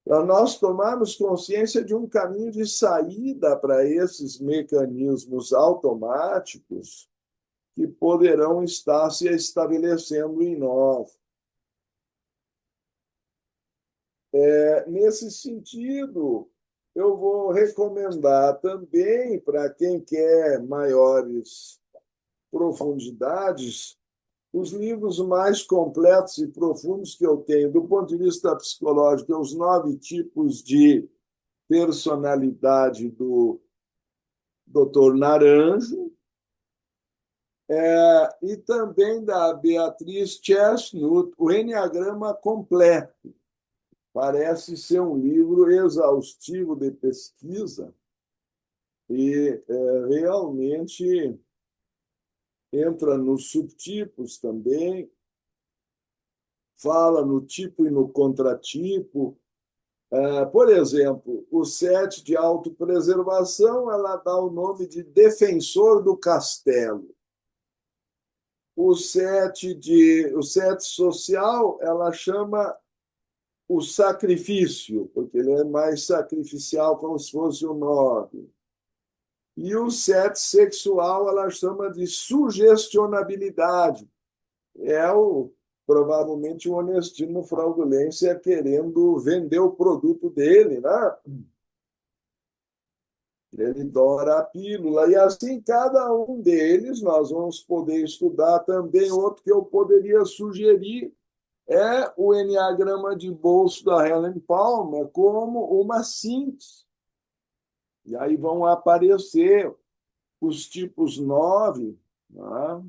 para nós tomarmos consciência de um caminho de saída para esses mecanismos automáticos que poderão estar se estabelecendo em nós. Nesse sentido, eu vou recomendar também para quem quer maiores profundidades os livros mais completos e profundos que eu tenho, do ponto de vista psicológico, os nove tipos de personalidade do Dr. Naranjo, e também da Beatriz Chestnut, o Enneagrama Completo. Parece ser um livro exaustivo de pesquisa e realmente entra nos subtipos também, fala no tipo e no contratipo. Por exemplo, o sete de autopreservação, ela dá o nome de defensor do castelo. O sete social, ela chama o sacrifício, porque ele é mais sacrificial, como se fosse o nove. E o sete sexual, ela chama de sugestionabilidade. Provavelmente o honestino fraudulência querendo vender o produto dele, né? Ele dora a pílula. E assim, cada um deles, nós vamos poder estudar também. Outro que eu poderia sugerir é o Enneagrama de Bolso da Helen Palmer como uma síntese. E aí vão aparecer os tipos 9, né?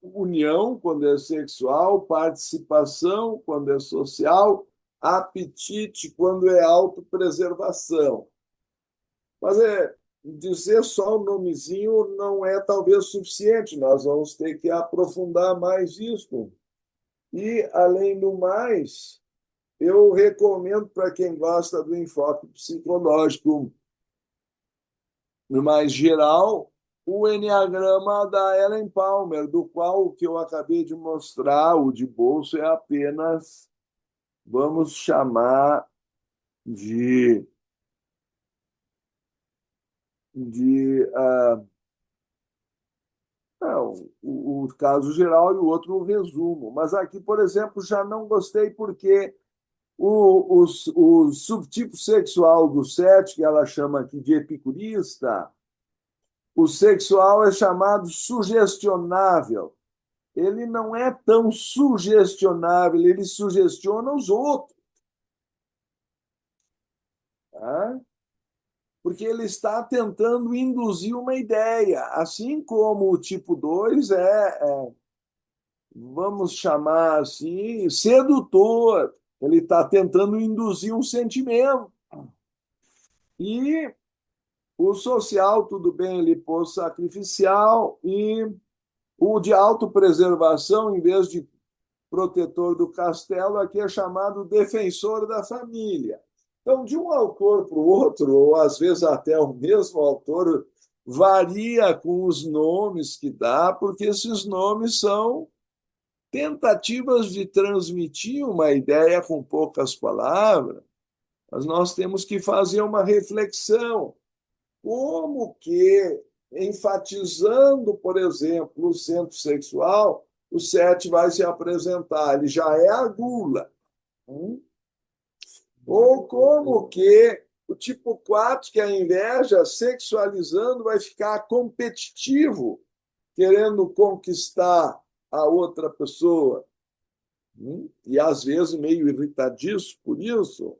União, quando é sexual, participação, quando é social, apetite, quando é autopreservação. Mas dizer só o nomezinho não é talvez suficiente, nós vamos ter que aprofundar mais isso. E, além do mais, eu recomendo para quem gosta do enfoque psicológico mais geral, o enneagrama da Ellen Palmer, do qual o que eu acabei de mostrar, o de bolso, é apenas, vamos chamar de, de não, o caso geral e o outro o resumo. Mas aqui, por exemplo, já não gostei porque o subtipo sexual do sete, que ela chama aqui de epicurista, o sexual é chamado sugestionável. Ele não é tão sugestionável, ele sugestiona os outros, tá? Porque ele está tentando induzir uma ideia, assim como o tipo 2 vamos chamar assim, sedutor. Ele está tentando induzir um sentimento. E o social, tudo bem, ele pôs sacrificial, e o de autopreservação, em vez de protetor do castelo, aqui é chamado defensor da família. Então, de um autor para o outro, ou às vezes até o mesmo autor, varia com os nomes que dá, porque esses nomes são tentativas de transmitir uma ideia com poucas palavras, mas nós temos que fazer uma reflexão. Como que, enfatizando, por exemplo, o centro sexual, o 7 vai se apresentar, ele já é a gula. Hum? Ou como que o tipo 4, que é a inveja, sexualizando, vai ficar competitivo, querendo conquistar a outra pessoa. E às vezes meio irritadiço por isso,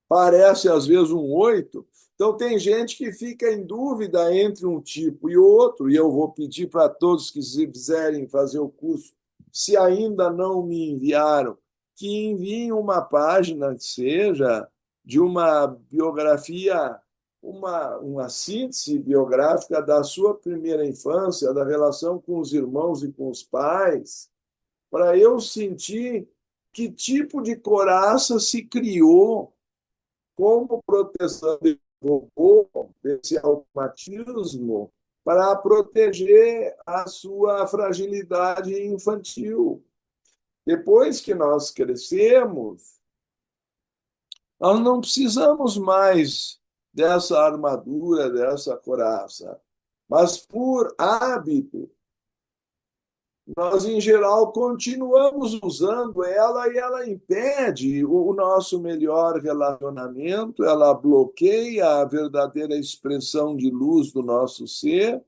parece às vezes um 8. Então tem gente que fica em dúvida entre um tipo e outro, e eu vou pedir para todos que quiserem fazer o curso, se ainda não me enviaram, que enviem uma página que seja de uma biografia, uma síntese biográfica da sua primeira infância, da relação com os irmãos e com os pais, para eu sentir que tipo de coraça se criou como proteção desse robô, desse automatismo, para proteger a sua fragilidade infantil. Depois que nós crescemos, nós não precisamos mais dessa armadura, dessa coraça, mas por hábito nós, em geral, continuamos usando ela e ela impede o nosso melhor relacionamento, ela bloqueia a verdadeira expressão de luz do nosso ser,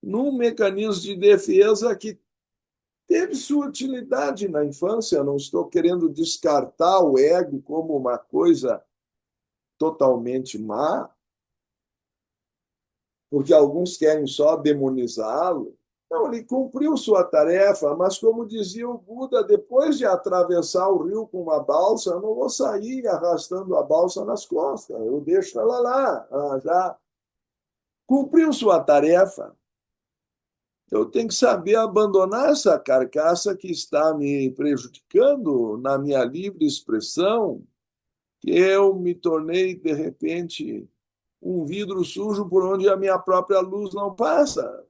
num mecanismo de defesa que teve sua utilidade na infância. Eu não estou querendo descartar o ego como uma coisa totalmente má, porque alguns querem só demonizá-lo. Não, ele cumpriu sua tarefa, mas como dizia o Buda, depois de atravessar o rio com uma balsa, eu não vou sair arrastando a balsa nas costas, eu deixo ela lá, ela já cumpriu sua tarefa. Eu tenho que saber abandonar essa carcaça que está me prejudicando na minha livre expressão, que eu me tornei, de repente, um vidro sujo por onde a minha própria luz não passa.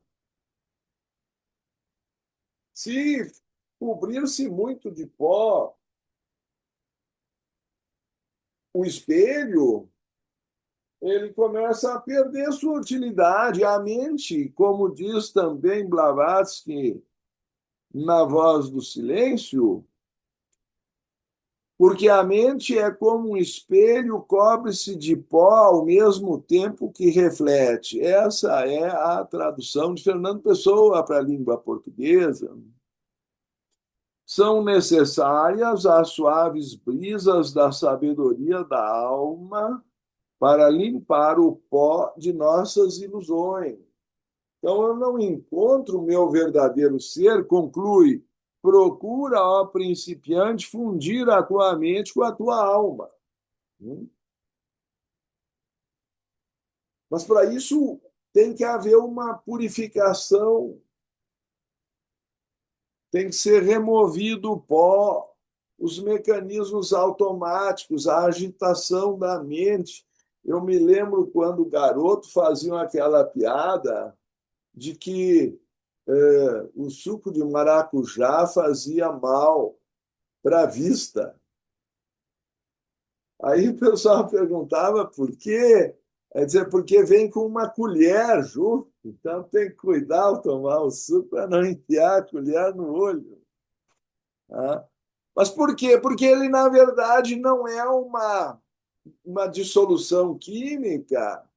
Se cobrir-se muito de pó, o espelho, ele começa a perder sua utilidade. A mente, como diz também Blavatsky na Voz do Silêncio, porque a mente é como um espelho, cobre-se de pó ao mesmo tempo que reflete. Essa é a tradução de Fernando Pessoa para a língua portuguesa. São necessárias as suaves brisas da sabedoria da alma para limpar o pó de nossas ilusões. Então, eu não encontro o meu verdadeiro ser, conclui. Procura, ó principiante, fundir a tua mente com a tua alma. Mas para isso tem que haver uma purificação, tem que ser removido o pó, os mecanismos automáticos, a agitação da mente. Eu me lembro quando garoto faziam aquela piada de que o suco de maracujá fazia mal para a vista. Aí o pessoal perguntava por quê. É dizer, porque vem com uma colher junto, então tem que cuidar ao tomar o suco para não enfiar a colher no olho. Tá? Mas por quê? Porque ele, na verdade, não é uma dissolução química,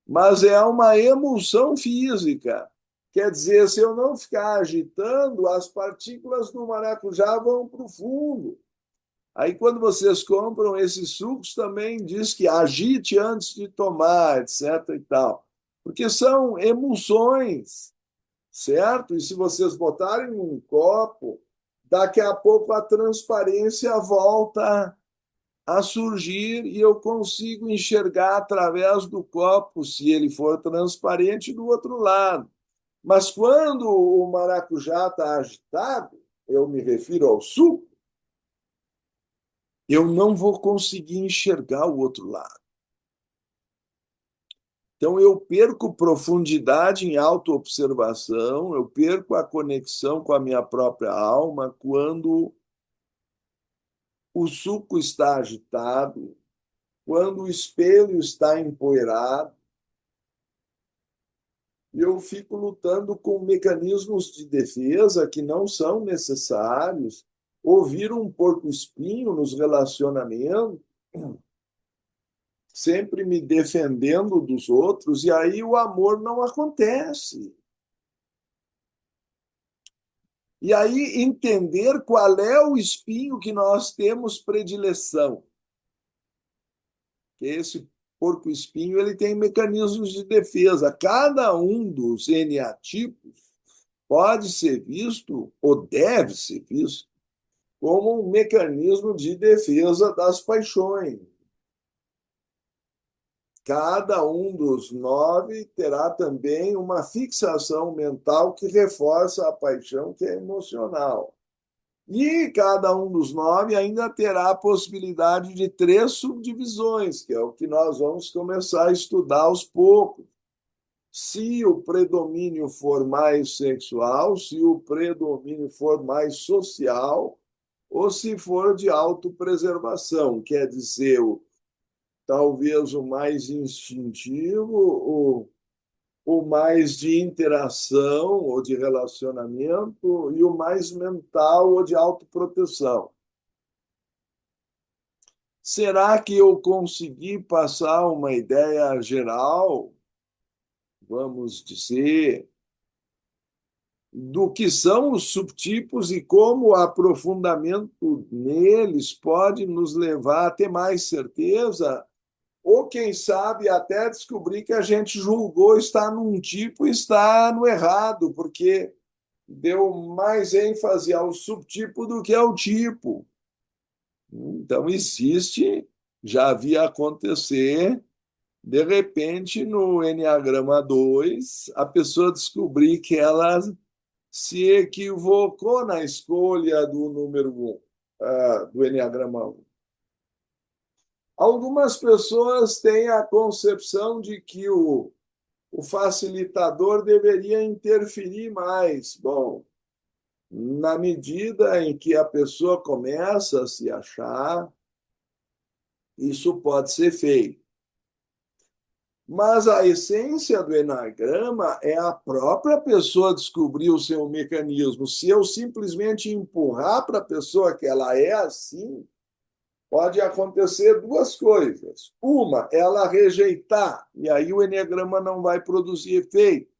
mas é uma emulsão física. Quer dizer, se eu não ficar agitando, as partículas do maracujá vão para o fundo. Aí, quando vocês compram esses sucos, também diz que agite antes de tomar, etc. e tal. Porque são emulsões, certo? E se vocês botarem num copo, daqui a pouco a transparência volta a surgir e eu consigo enxergar através do copo, se ele for transparente, do outro lado. Mas quando o maracujá está agitado, eu me refiro ao suco, eu não vou conseguir enxergar o outro lado. Então, eu perco profundidade em autoobservação, eu perco a conexão com a minha própria alma quando o suco está agitado, quando o espelho está empoeirado, eu fico lutando com mecanismos de defesa que não são necessários. Ouvir um porco-espinho nos relacionamentos, sempre me defendendo dos outros, e aí o amor não acontece. E aí entender qual é o espinho que nós temos predileção. Que esse porco-espinho ele tem mecanismos de defesa. Cada um dos eneatipos pode ser visto, ou deve ser visto, como um mecanismo de defesa das paixões. Cada um dos 9 terá também uma fixação mental que reforça a paixão, que é emocional. E cada um dos 9 ainda terá a possibilidade de 3 subdivisões, que é o que nós vamos começar a estudar aos poucos. Se o predomínio for mais sexual, se o predomínio for mais social, ou se for de autopreservação, quer dizer, talvez o mais instintivo, o mais de interação ou de relacionamento e o mais mental ou de autoproteção. Será que eu consegui passar uma ideia geral, vamos dizer, do que são os subtipos e como o aprofundamento neles pode nos levar a ter mais certeza, ou quem sabe até descobrir que a gente julgou estar num tipo e está no errado, porque deu mais ênfase ao subtipo do que ao tipo. Então, existe, já havia acontecer, de repente, no Enneagrama 2 a pessoa descobrir que ela se equivocou na escolha do número 1, do Enneagrama 1. Algumas pessoas têm a concepção de que o facilitador deveria interferir mais. Bom, na medida em que a pessoa começa a se achar, isso pode ser feito. Mas a essência do enagrama é a própria pessoa descobrir o seu mecanismo. Se eu simplesmente empurrar para a pessoa que ela é assim, pode acontecer duas coisas. Uma, ela rejeitar, e aí o eneagrama não vai produzir efeito.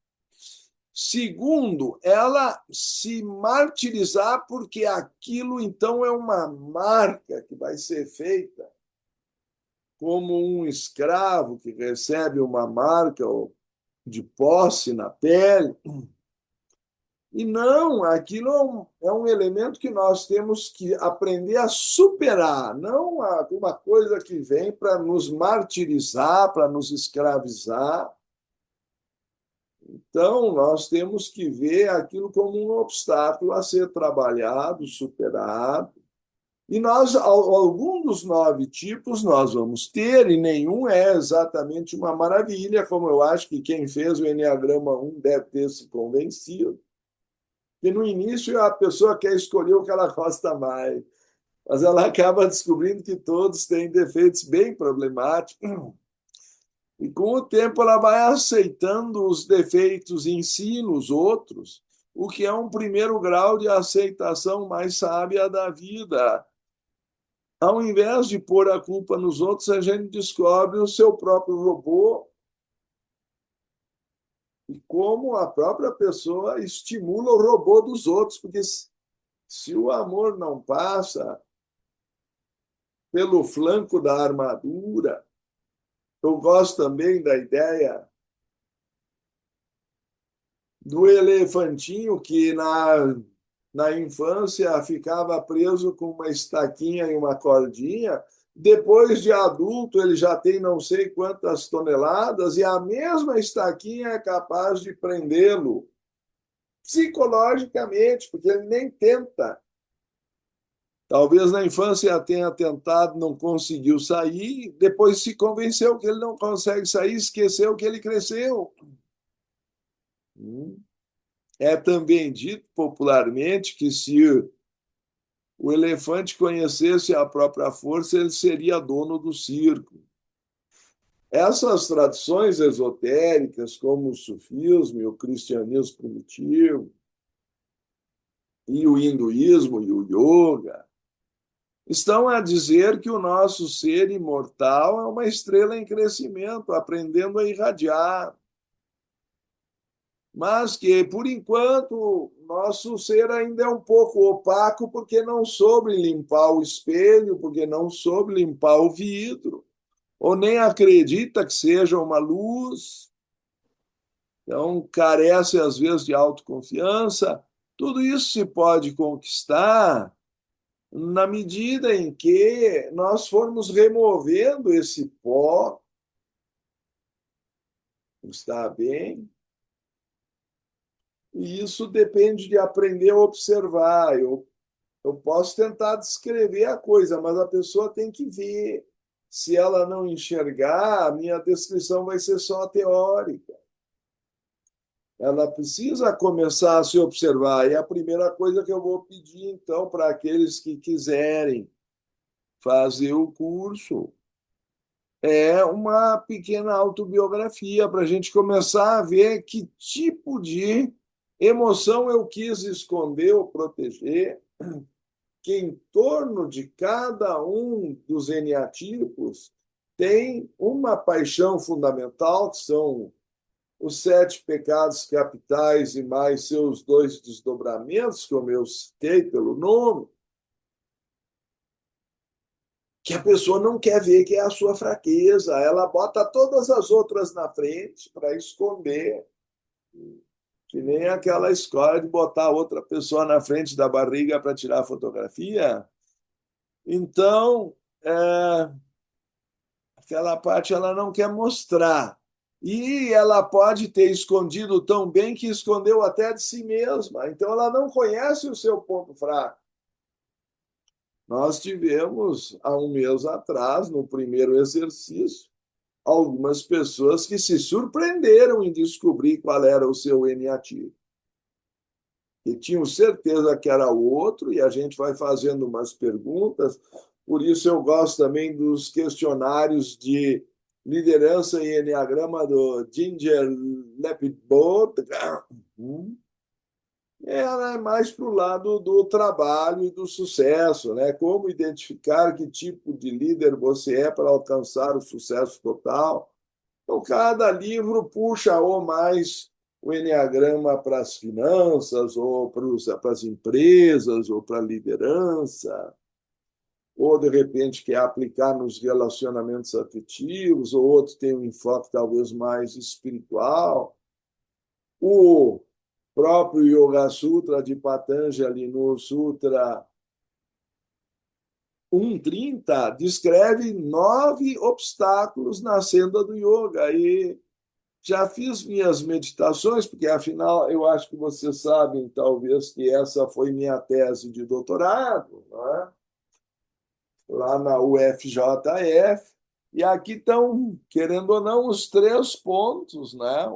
Segundo, ela se martirizar porque aquilo então é uma marca que vai ser feita como um escravo que recebe uma marca de posse na pele. E não, aquilo é um elemento que nós temos que aprender a superar, não uma coisa que vem para nos martirizar, para nos escravizar. Então, nós temos que ver aquilo como um obstáculo a ser trabalhado, superado. E nós, algum dos 9 tipos nós vamos ter, e nenhum é exatamente uma maravilha, como eu acho que quem fez o Enneagrama 1 deve ter se convencido, que no início a pessoa quer escolher o que ela gosta mais, mas ela acaba descobrindo que todos têm defeitos bem problemáticos, e com o tempo ela vai aceitando os defeitos em si, nos outros, o que é um primeiro grau de aceitação mais sábia da vida. Ao invés de pôr a culpa nos outros, a gente descobre o seu próprio robô e como a própria pessoa estimula o robô dos outros, porque se o amor não passa pelo flanco da armadura, eu gosto também da ideia do elefantinho que na infância ficava preso com uma estaquinha e uma cordinha. Depois de adulto, ele já tem não sei quantas toneladas e a mesma estaquinha é capaz de prendê-lo psicologicamente, porque ele nem tenta. Talvez na infância tenha tentado, não conseguiu sair, depois se convenceu que ele não consegue sair, esqueceu que ele cresceu. É também dito popularmente que se o elefante conhecesse a própria força, ele seria dono do circo. Essas tradições esotéricas, como o sufismo e o cristianismo primitivo, e o hinduísmo e o yoga, estão a dizer que o nosso ser imortal é uma estrela em crescimento, aprendendo a irradiar, mas que, por enquanto, nosso ser ainda é um pouco opaco porque não soube limpar o espelho, porque não soube limpar o vidro, ou nem acredita que seja uma luz, então carece às vezes de autoconfiança. Tudo isso se pode conquistar na medida em que nós formos removendo esse pó, está bem? E isso depende de aprender a observar. Eu posso tentar descrever a coisa, mas a pessoa tem que ver. Se ela não enxergar, a minha descrição vai ser só teórica. Ela precisa começar a se observar. E a primeira coisa que eu vou pedir, então, para aqueles que quiserem fazer o curso é uma pequena autobiografia para a gente começar a ver que tipo de emoção eu quis esconder ou proteger, que em torno de cada um dos eneatipos tem uma paixão fundamental, que são os 7 pecados capitais e mais seus 2 desdobramentos, como eu citei pelo nome, que a pessoa não quer ver que é a sua fraqueza, ela bota todas as outras na frente para esconder, que nem aquela escola de botar outra pessoa na frente da barriga para tirar a fotografia. Então, aquela parte ela não quer mostrar. E ela pode ter escondido tão bem que escondeu até de si mesma. Então, ela não conhece o seu ponto fraco. Nós tivemos, há um mês atrás, no primeiro exercício, algumas pessoas que se surpreenderam em descobrir qual era o seu N ativo. E tinham certeza que era o outro, e a gente vai fazendo umas perguntas. Por isso, eu gosto também dos questionários de liderança e enneagrama do Ginger Lepidot. Ela é mais para o lado do trabalho e do sucesso, né? Como identificar que tipo de líder você é para alcançar o sucesso total. Então, cada livro puxa ou mais o enneagrama para as finanças, ou para as empresas, ou para a liderança, ou de repente quer aplicar nos relacionamentos afetivos, ou outro tem um enfoque talvez mais espiritual. O próprio Yoga Sutra de Patanjali, no Sutra 130, descreve 9 obstáculos na senda do yoga. E já fiz minhas meditações, porque afinal eu acho que vocês sabem, talvez, que essa foi minha tese de doutorado, não é? lá na UFJF, e aqui estão, querendo ou não, os três pontos, né?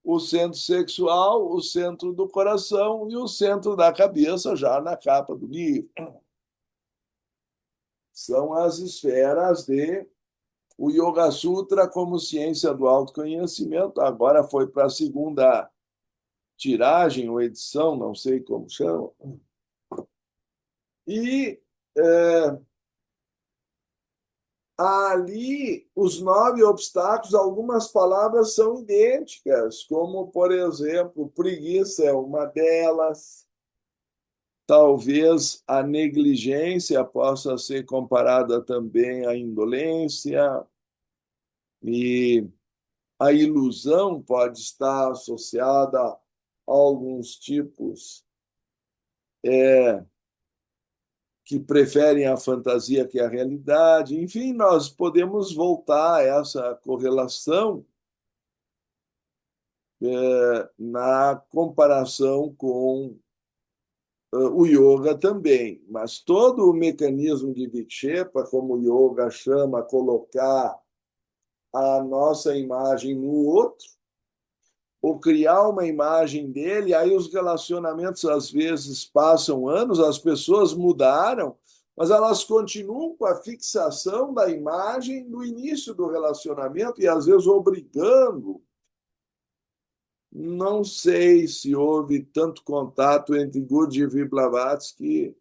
O centro sexual, o centro do coração e o centro da cabeça, já na capa do livro. São as esferas de o Yoga Sutra como ciência do autoconhecimento. Agora foi para a segunda tiragem ou edição, não sei como chama. E ali, os 9 obstáculos, algumas palavras são idênticas, como, por exemplo, preguiça é uma delas. Talvez a negligência possa ser comparada também à indolência, e a ilusão pode estar associada a alguns tipos que preferem a fantasia que a realidade. Enfim, nós podemos voltar a essa correlação na comparação com o yoga também. Mas todo o mecanismo de Vikshepa, como o yoga chama, colocar a nossa imagem no outro, ou criar uma imagem dele, aí os relacionamentos às vezes passam anos, as pessoas mudaram, mas elas continuam com a fixação da imagem no início do relacionamento e às vezes obrigando. Não sei se houve tanto contato entre Gurdjieff e Blavatsky.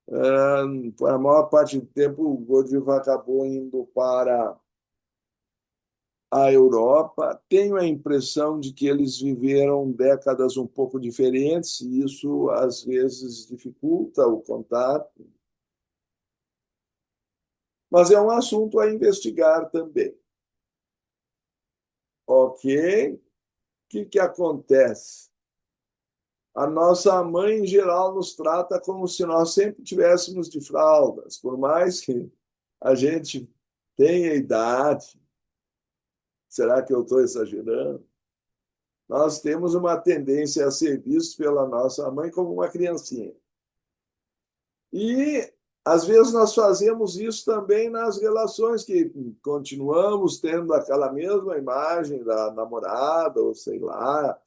A maior parte do tempo, o Gurdjieff acabou indo para a Europa. Tenho a impressão de que eles viveram décadas um pouco diferentes, e isso às vezes dificulta o contato, mas é um assunto a investigar também. Ok? O que acontece? A nossa mãe, em geral, nos trata como se nós sempre tivéssemos de fraldas, por mais que a gente tenha idade. Será que eu estou exagerando? Nós temos uma tendência a ser vistos pela nossa mãe como uma criancinha. E, às vezes, nós fazemos isso também nas relações, que continuamos tendo aquela mesma imagem da namorada, ou sei lá.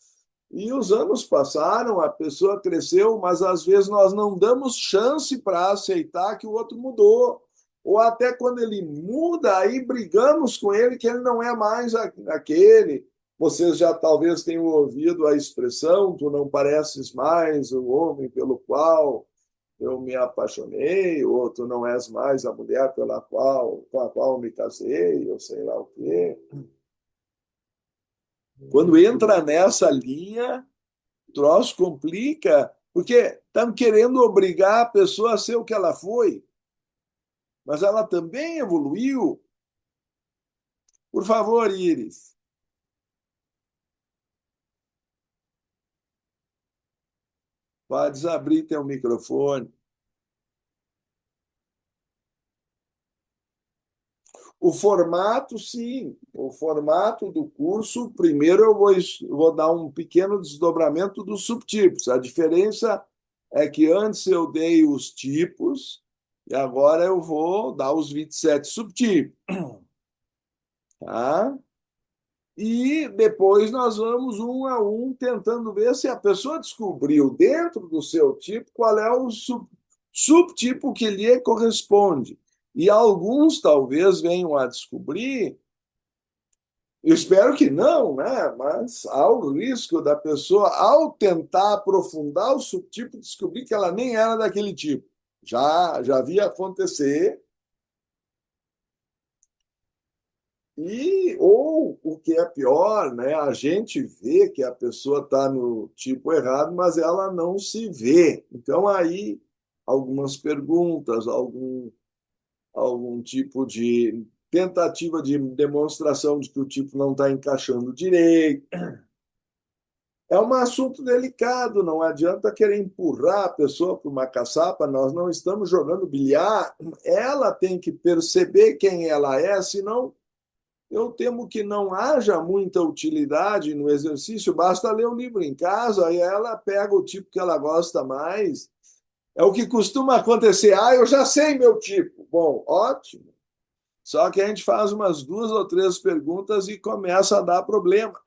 E os anos passaram, a pessoa cresceu, mas às vezes nós não damos chance para aceitar que o outro mudou. Ou até quando ele muda, aí brigamos com ele que ele não é mais aquele. Vocês já talvez tenham ouvido a expressão: tu não pareces mais o homem pelo qual eu me apaixonei, ou tu não és mais a mulher com a qual me casei, ou sei lá o quê. Quando entra nessa linha, o troço complica, porque estamos querendo obrigar a pessoa a ser o que ela foi, mas ela também evoluiu. Por favor, Iris, pode abrir teu microfone. O formato, sim, o formato do curso, primeiro vou dar um pequeno desdobramento dos subtipos. A diferença é que antes eu dei os tipos e agora eu vou dar os 27 subtipos. Tá? E depois nós vamos um a um tentando ver se a pessoa descobriu dentro do seu tipo qual é o subtipo que lhe corresponde. E alguns talvez venham a descobrir, eu espero que não, né? Mas há o risco da pessoa, ao tentar aprofundar o subtipo, descobrir que ela nem era daquele tipo. Já vi acontecer. E, ou o que é pior, né? A gente vê que a pessoa está no tipo errado, mas ela não se vê. Então, aí, algumas perguntas, algum tipo de tentativa de demonstração de que o tipo não está encaixando direito. É um assunto delicado, não adianta querer empurrar a pessoa para uma caçapa, nós não estamos jogando bilhar. Ela tem que perceber quem ela é, senão eu temo que não haja muita utilidade no exercício, basta ler o livro em casa e ela pega o tipo que ela gosta mais É o que costuma acontecer. Ah, eu já sei meu tipo. Bom, ótimo. Só que a gente faz umas duas ou três perguntas e começa a dar problema.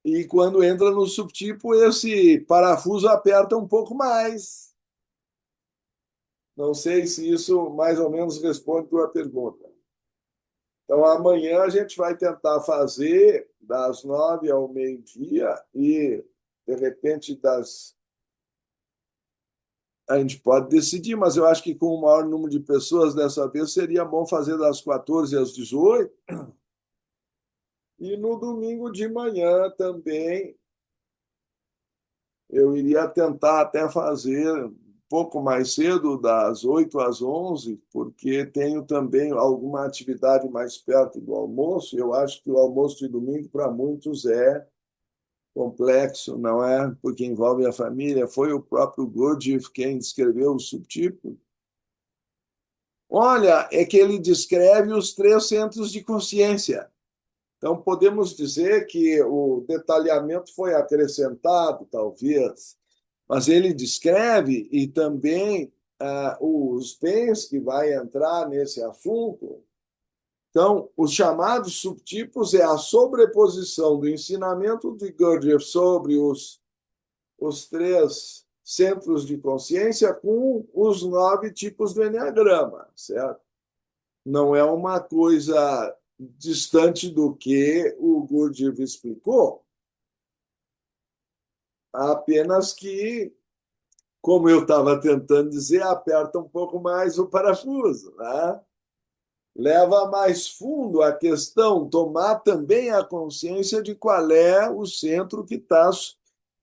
E quando entra no subtipo, esse parafuso aperta um pouco mais. Não sei se isso mais ou menos responde a tua pergunta. Então, amanhã a gente vai tentar fazer das 9 ao meio-dia e, de repente, a gente pode decidir, mas eu acho que com o maior número de pessoas dessa vez seria bom fazer das 14 às 18. E no domingo de manhã também eu iria tentar até fazer um pouco mais cedo, das 8 às 11, porque tenho também alguma atividade mais perto do almoço. Eu acho que o almoço de domingo, para muitos, é complexo, não é? Porque envolve a família. Foi o próprio Gurdjieff quem descreveu o subtipo. Olha, é que ele descreve os três centros de consciência. Então, podemos dizer que o detalhamento foi acrescentado, talvez, mas ele descreve e também os bens que vai entrar nesse assunto. Então, os chamados subtipos é a sobreposição do ensinamento de Gurdjieff sobre os três centros de consciência com os 9 tipos do Enneagrama, certo? Não é uma coisa distante do que o Gurdjieff explicou, apenas que, como eu estava tentando dizer, aperta um pouco mais o parafuso, né? Leva mais fundo a questão, tomar também a consciência de qual é o centro que está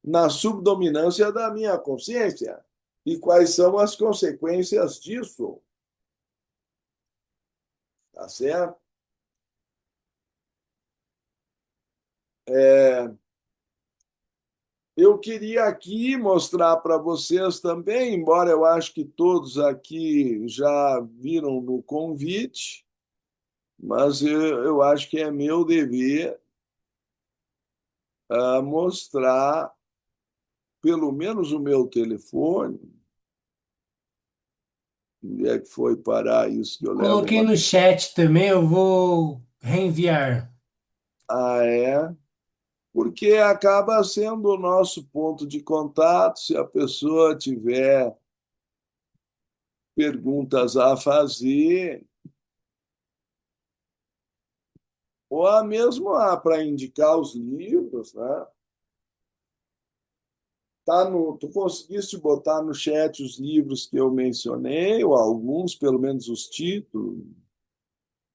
na subdominância da minha consciência e quais são as consequências disso, tá certo? É, eu queria aqui mostrar para vocês também, embora eu acho que todos aqui já viram no convite, mas eu acho que é meu dever mostrar pelo menos o meu telefone. Onde é que foi parar isso que eu levo Coloquei uma. no chat também, eu vou reenviar. Ah, é? Porque acaba sendo o nosso ponto de contato. Se a pessoa tiver perguntas a fazer, ou a mesmo para indicar os livros, né? Tu conseguiste botar no chat os livros que eu mencionei, ou alguns, pelo menos os títulos?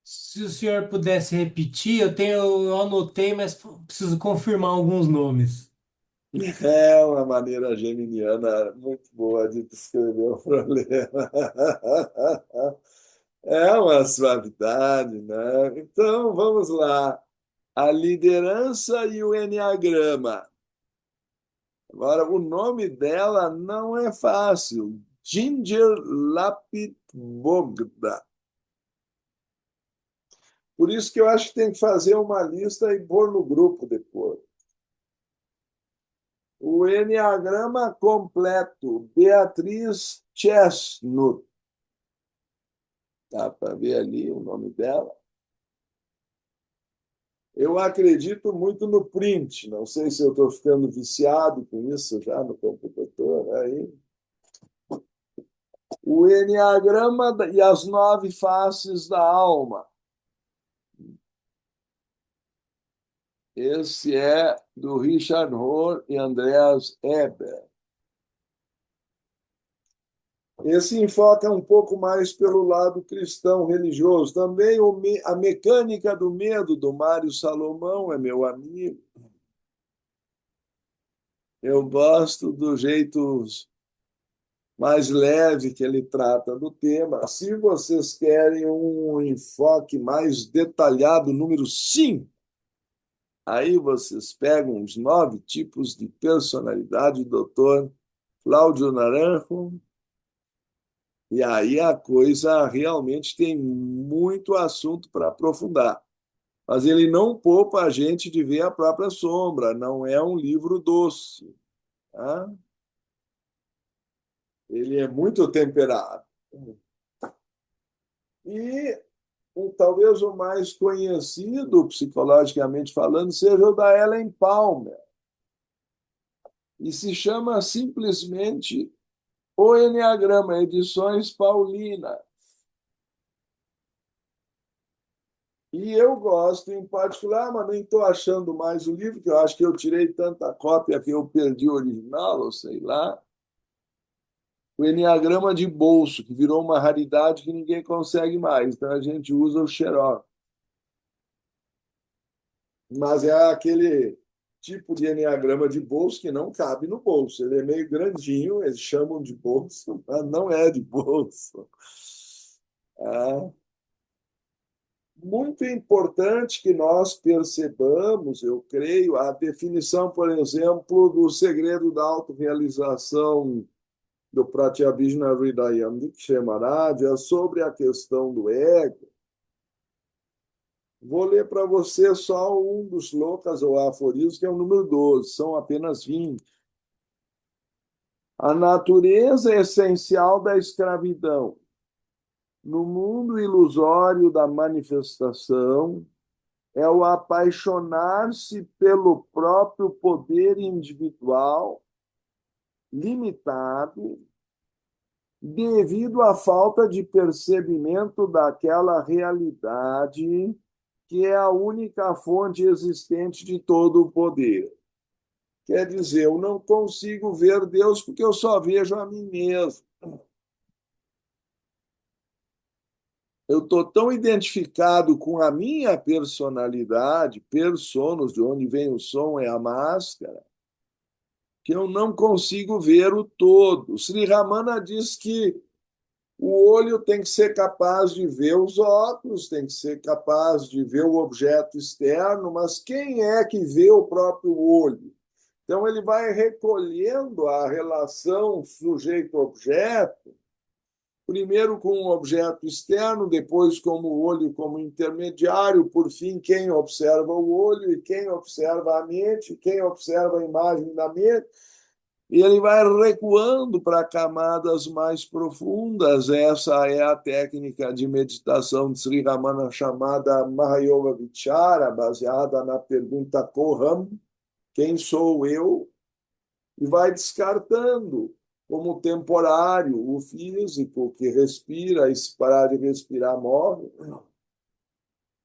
Se o senhor pudesse repetir, eu anotei, mas preciso confirmar alguns nomes. É uma maneira geminiana muito boa de descrever o problema. É uma suavidade, né? Então, vamos lá. A liderança e o enneagrama. Agora, o nome dela não é fácil. Ginger Lapid Bogda. Por isso que eu acho que tem que fazer uma lista e pôr no grupo depois. O enneagrama completo, Beatriz Chestnut. Dá para ver ali o nome dela. Eu acredito muito no print. Não sei se eu estou ficando viciado com isso já no computador. Aí. O Enneagrama e as 9 faces da alma. Esse é do Richard Rohr e Andreas Eber. Esse enfoca um pouco mais pelo lado cristão religioso. Também a mecânica do medo do Mário Salomão é meu amigo. Eu gosto do jeito mais leve que ele trata do tema. Se vocês querem um enfoque mais detalhado, número 5, aí vocês pegam os 9 tipos de personalidade do doutor Cláudio Naranjo, e aí a coisa realmente tem muito assunto para aprofundar. Mas ele não poupa a gente de ver a própria sombra, não é um livro doce. Tá? Ele é muito temperado. E talvez o mais conhecido, psicologicamente falando, seja o da Ellen Palmer. E se chama simplesmente O Enneagrama, Edições Paulina. E eu gosto em particular, mas nem estou achando mais o livro, que eu acho que eu tirei tanta cópia que eu perdi o original, ou sei lá. O Enneagrama de bolso, que virou uma raridade que ninguém consegue mais. Então a gente usa o Xerox. Mas é aquele tipo de enneagrama de bolso que não cabe no bolso. Ele é meio grandinho, eles chamam de bolso, mas não é de bolso. É muito importante que nós percebamos, eu creio, a definição, por exemplo, do segredo da autorrealização do Pratyabhijna Hridayamdiksha Maharaj é sobre a questão do ego. Vou ler para você só um dos loucas ou aforismos, que é o número 12, são apenas 20. A natureza essencial da escravidão. No mundo ilusório da manifestação, é o apaixonar-se pelo próprio poder individual limitado devido à falta de percebimento daquela realidade que é a única fonte existente de todo o poder. Quer dizer, eu não consigo ver Deus porque eu só vejo a mim mesmo. Eu estou tão identificado com a minha personalidade, personas, de onde vem o som é a máscara, que eu não consigo ver o todo. Sri Ramana diz que o olho tem que ser capaz de ver os óculos, tem que ser capaz de ver o objeto externo, mas quem é que vê o próprio olho? Então, ele vai recolhendo a relação sujeito-objeto, primeiro com um objeto externo, depois como o olho como intermediário, por fim, quem observa o olho e quem observa a mente, quem observa a imagem da mente, e ele vai recuando para camadas mais profundas. Essa é a técnica de meditação de Sri Ramana chamada Mahayoga Vichara, baseada na pergunta Koham, quem sou eu? E vai descartando como temporário o físico que respira e se parar de respirar morre.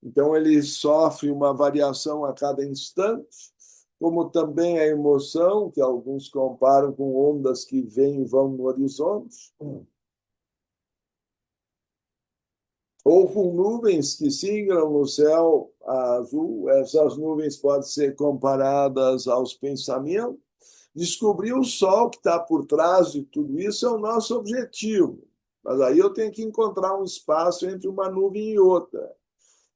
Então ele sofre uma variação a cada instante, como também a emoção, que alguns comparam com ondas que vêm e vão no horizonte, ou com nuvens que singram no céu azul. Essas nuvens podem ser comparadas aos pensamentos. Descobrir o sol que está por trás de tudo isso é o nosso objetivo. Mas aí eu tenho que encontrar um espaço entre uma nuvem e outra.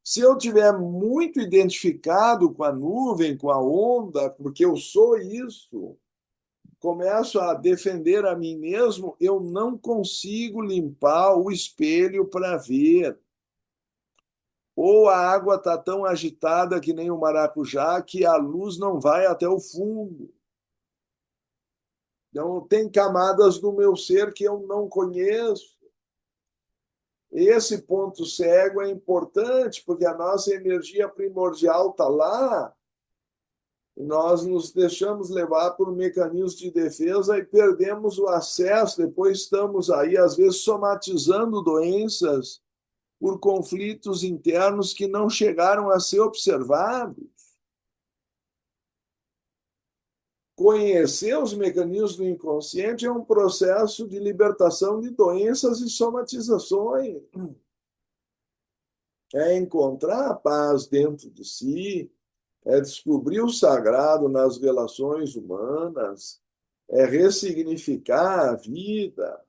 Se eu tiver muito identificado com a nuvem, com a onda, porque eu sou isso, começo a defender a mim mesmo, eu não consigo limpar o espelho para ver. Ou a água está tão agitada que nem o maracujá que a luz não vai até o fundo. Então, tem camadas do meu ser que eu não conheço. Esse ponto cego é importante, porque a nossa energia primordial está lá, e nós nos deixamos levar por mecanismos de defesa e perdemos o acesso. Depois estamos aí, às vezes, somatizando doenças por conflitos internos que não chegaram a ser observados. Conhecer os mecanismos do inconsciente é um processo de libertação de doenças e somatizações. É encontrar a paz dentro de si, é descobrir o sagrado nas relações humanas, é ressignificar a vida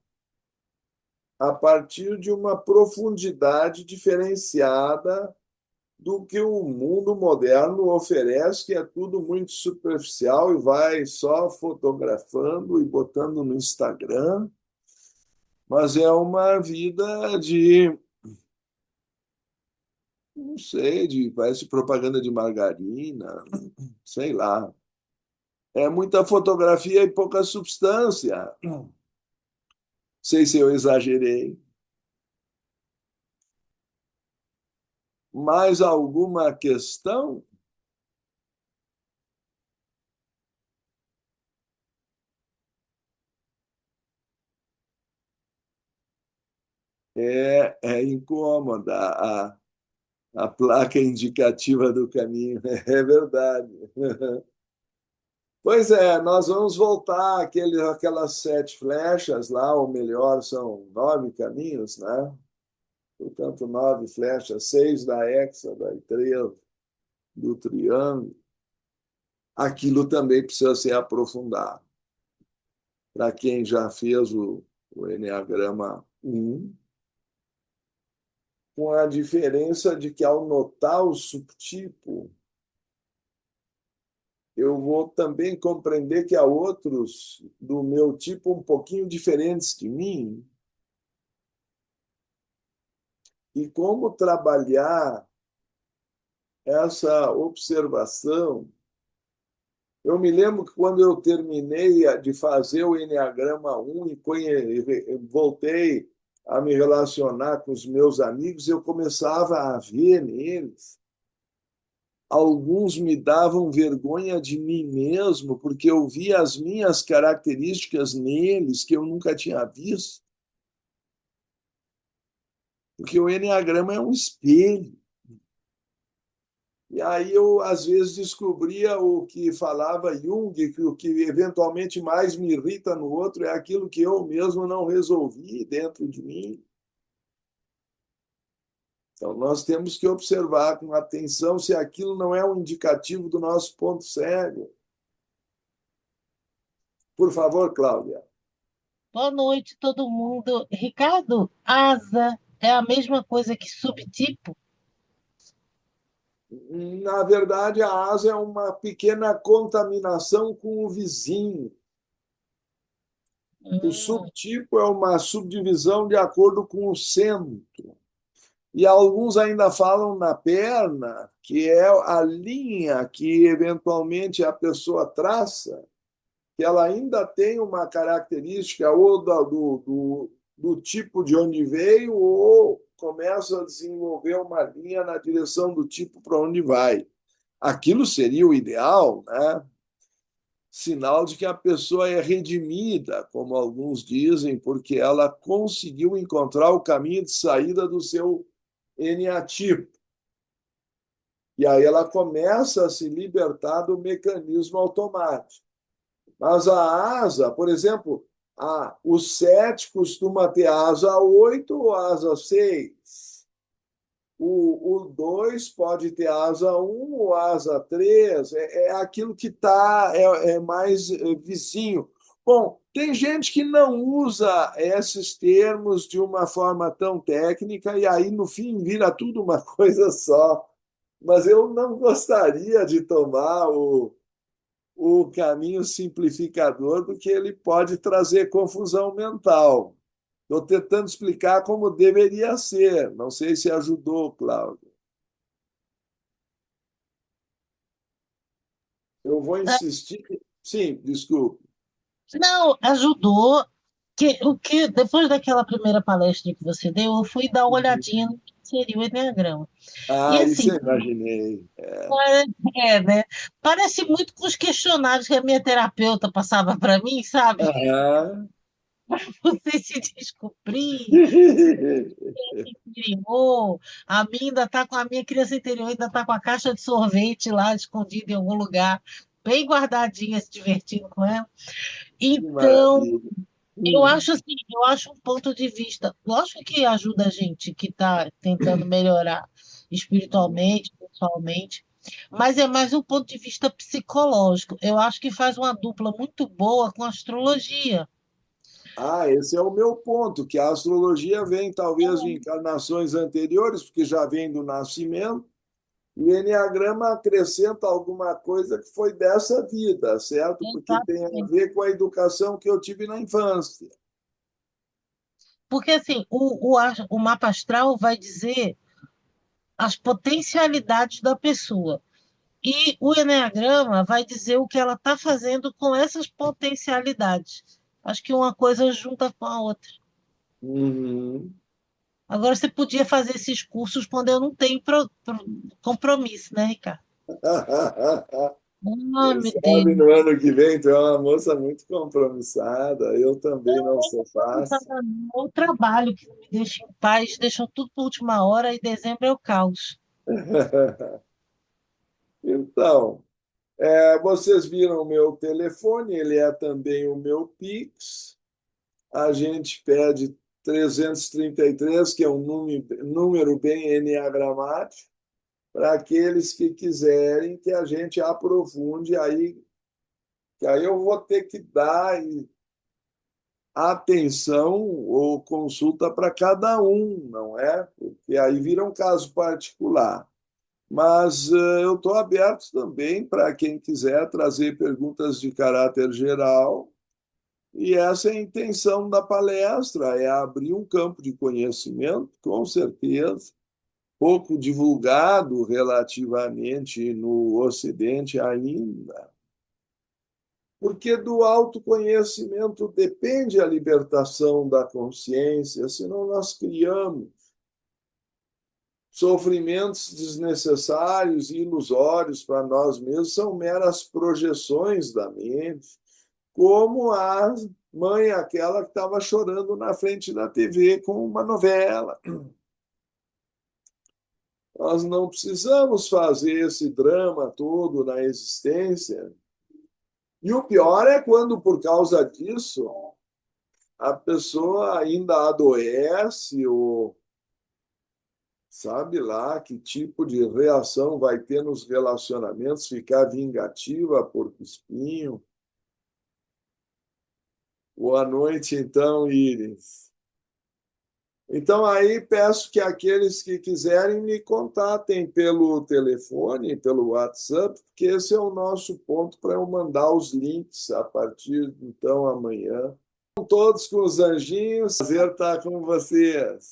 a partir de uma profundidade diferenciada do que o mundo moderno oferece, que é tudo muito superficial e vai só fotografando e botando no Instagram, mas é uma vida de, não sei, de parece propaganda de margarina, sei lá. É muita fotografia e pouca substância. Não sei se eu exagerei. Mais alguma questão? É incômoda a placa indicativa do caminho, é verdade. Pois é, nós vamos voltar aquelas 7 flechas lá, ou melhor, são 9 caminhos, né? Portanto, 9 flechas, 6 da hexágono e 3 do triângulo. Aquilo também precisa ser aprofundado. Para quem já fez o Enneagrama 1, com a diferença de que, ao notar o subtipo, eu vou também compreender que há outros do meu tipo um pouquinho diferentes de mim, e como trabalhar essa observação. Eu me lembro que quando eu terminei de fazer o Enneagrama 1 e voltei a me relacionar com os meus amigos, eu começava a ver neles. Alguns me davam vergonha de mim mesmo, porque eu via as minhas características neles que eu nunca tinha visto. Porque o Enneagrama é um espelho. E aí eu, às vezes, descobria o que falava Jung, que o que eventualmente mais me irrita no outro é aquilo que eu mesmo não resolvi dentro de mim. Então, nós temos que observar com atenção se aquilo não é um indicativo do nosso ponto cego. Por favor, Cláudia. Boa noite, todo mundo. Ricardo, asa é a mesma coisa que subtipo? Na verdade, a asa é uma pequena contaminação com o vizinho. O Hum, subtipo é uma subdivisão de acordo com o centro. E alguns ainda falam na perna, que é a linha que eventualmente a pessoa traça, que ela ainda tem uma característica ou do tipo de onde veio, ou começa a desenvolver uma linha na direção do tipo para onde vai. Aquilo seria o ideal, né? Sinal de que a pessoa é redimida, como alguns dizem, porque ela conseguiu encontrar o caminho de saída do seu eneatipo. E aí ela começa a se libertar do mecanismo automático. Mas a asa, por exemplo, o 7 costuma ter asa 8 ou asa 6. O 2 pode ter asa um ou asa 3. É aquilo que é mais vizinho. Bom, tem gente que não usa esses termos de uma forma tão técnica e aí, no fim, vira tudo uma coisa só. Mas eu não gostaria de tomar o caminho simplificador, porque ele pode trazer confusão mental. Estou tentando explicar como deveria ser. Não sei se ajudou, Cláudio. Eu vou é, insistir. Sim, desculpe. não, ajudou. Depois daquela primeira palestra que você deu, eu fui dar uma olhadinha no que seria o Enneagrama. E Ah, isso assim, eu imaginei. né? Parece muito com os questionários que a minha terapeuta passava para mim, sabe? Aham. Você se descobrir, interior, a minha ainda tá com a minha criança interior, ainda está com a caixa de sorvete lá escondida em algum lugar, bem guardadinha, se divertindo com ela. Que Então, maravilha. eu acho assim, eu acho um ponto de vista, lógico que ajuda a gente que está tentando melhorar espiritualmente, pessoalmente, mas é mais um ponto de vista psicológico. Eu acho que faz uma dupla muito boa com a astrologia. Ah, esse é o meu ponto, que a astrologia vem talvez de encarnações anteriores, porque já vem do nascimento. O Enneagrama acrescenta alguma coisa que foi dessa vida, certo? Porque tem a Exatamente. ver com a educação que eu tive na infância. Porque assim, o mapa astral vai dizer as potencialidades da pessoa. E o eneagrama vai dizer o que ela está fazendo com essas potencialidades. Acho que uma coisa junta com a outra. Uhum. Agora você podia fazer esses cursos quando eu não tenho compromisso, né, Ricardo? Ai, Quem meu sabe Deus. no ano que vem tu é uma moça muito compromissada. Eu também não Não sou vamos fácil. o trabalho que não me deixa em paz, deixam tudo para última hora e dezembro é o caos. Então, vocês viram o meu telefone, ele é também o meu Pix. A gente pede 333, que é um número bem enneagramático, para aqueles que quiserem que a gente aprofunde aí, que aí eu vou ter que dar atenção ou consulta para cada um, não é? Porque aí vira um caso particular. Mas eu estou aberto também para quem quiser trazer perguntas de caráter geral. E essa é a intenção da palestra, é abrir um campo de conhecimento, com certeza, pouco divulgado relativamente no Ocidente ainda, porque do autoconhecimento depende a libertação da consciência, senão nós criamos sofrimentos desnecessários e ilusórios para nós mesmos, são meras projeções da mente, como a mãe, aquela que estava chorando na frente da TV com uma novela. Nós não precisamos fazer esse drama todo na existência. E o pior é quando, por causa disso, a pessoa ainda adoece ou sabe lá que tipo de reação vai ter nos relacionamentos, ficar vingativa, porco-espinho. Boa noite, então, Iris. Então, aí peço que aqueles que quiserem me contatem pelo telefone, pelo WhatsApp, porque esse é o nosso ponto para eu mandar os links a partir então amanhã. Todos com os anjinhos, prazer estar com vocês.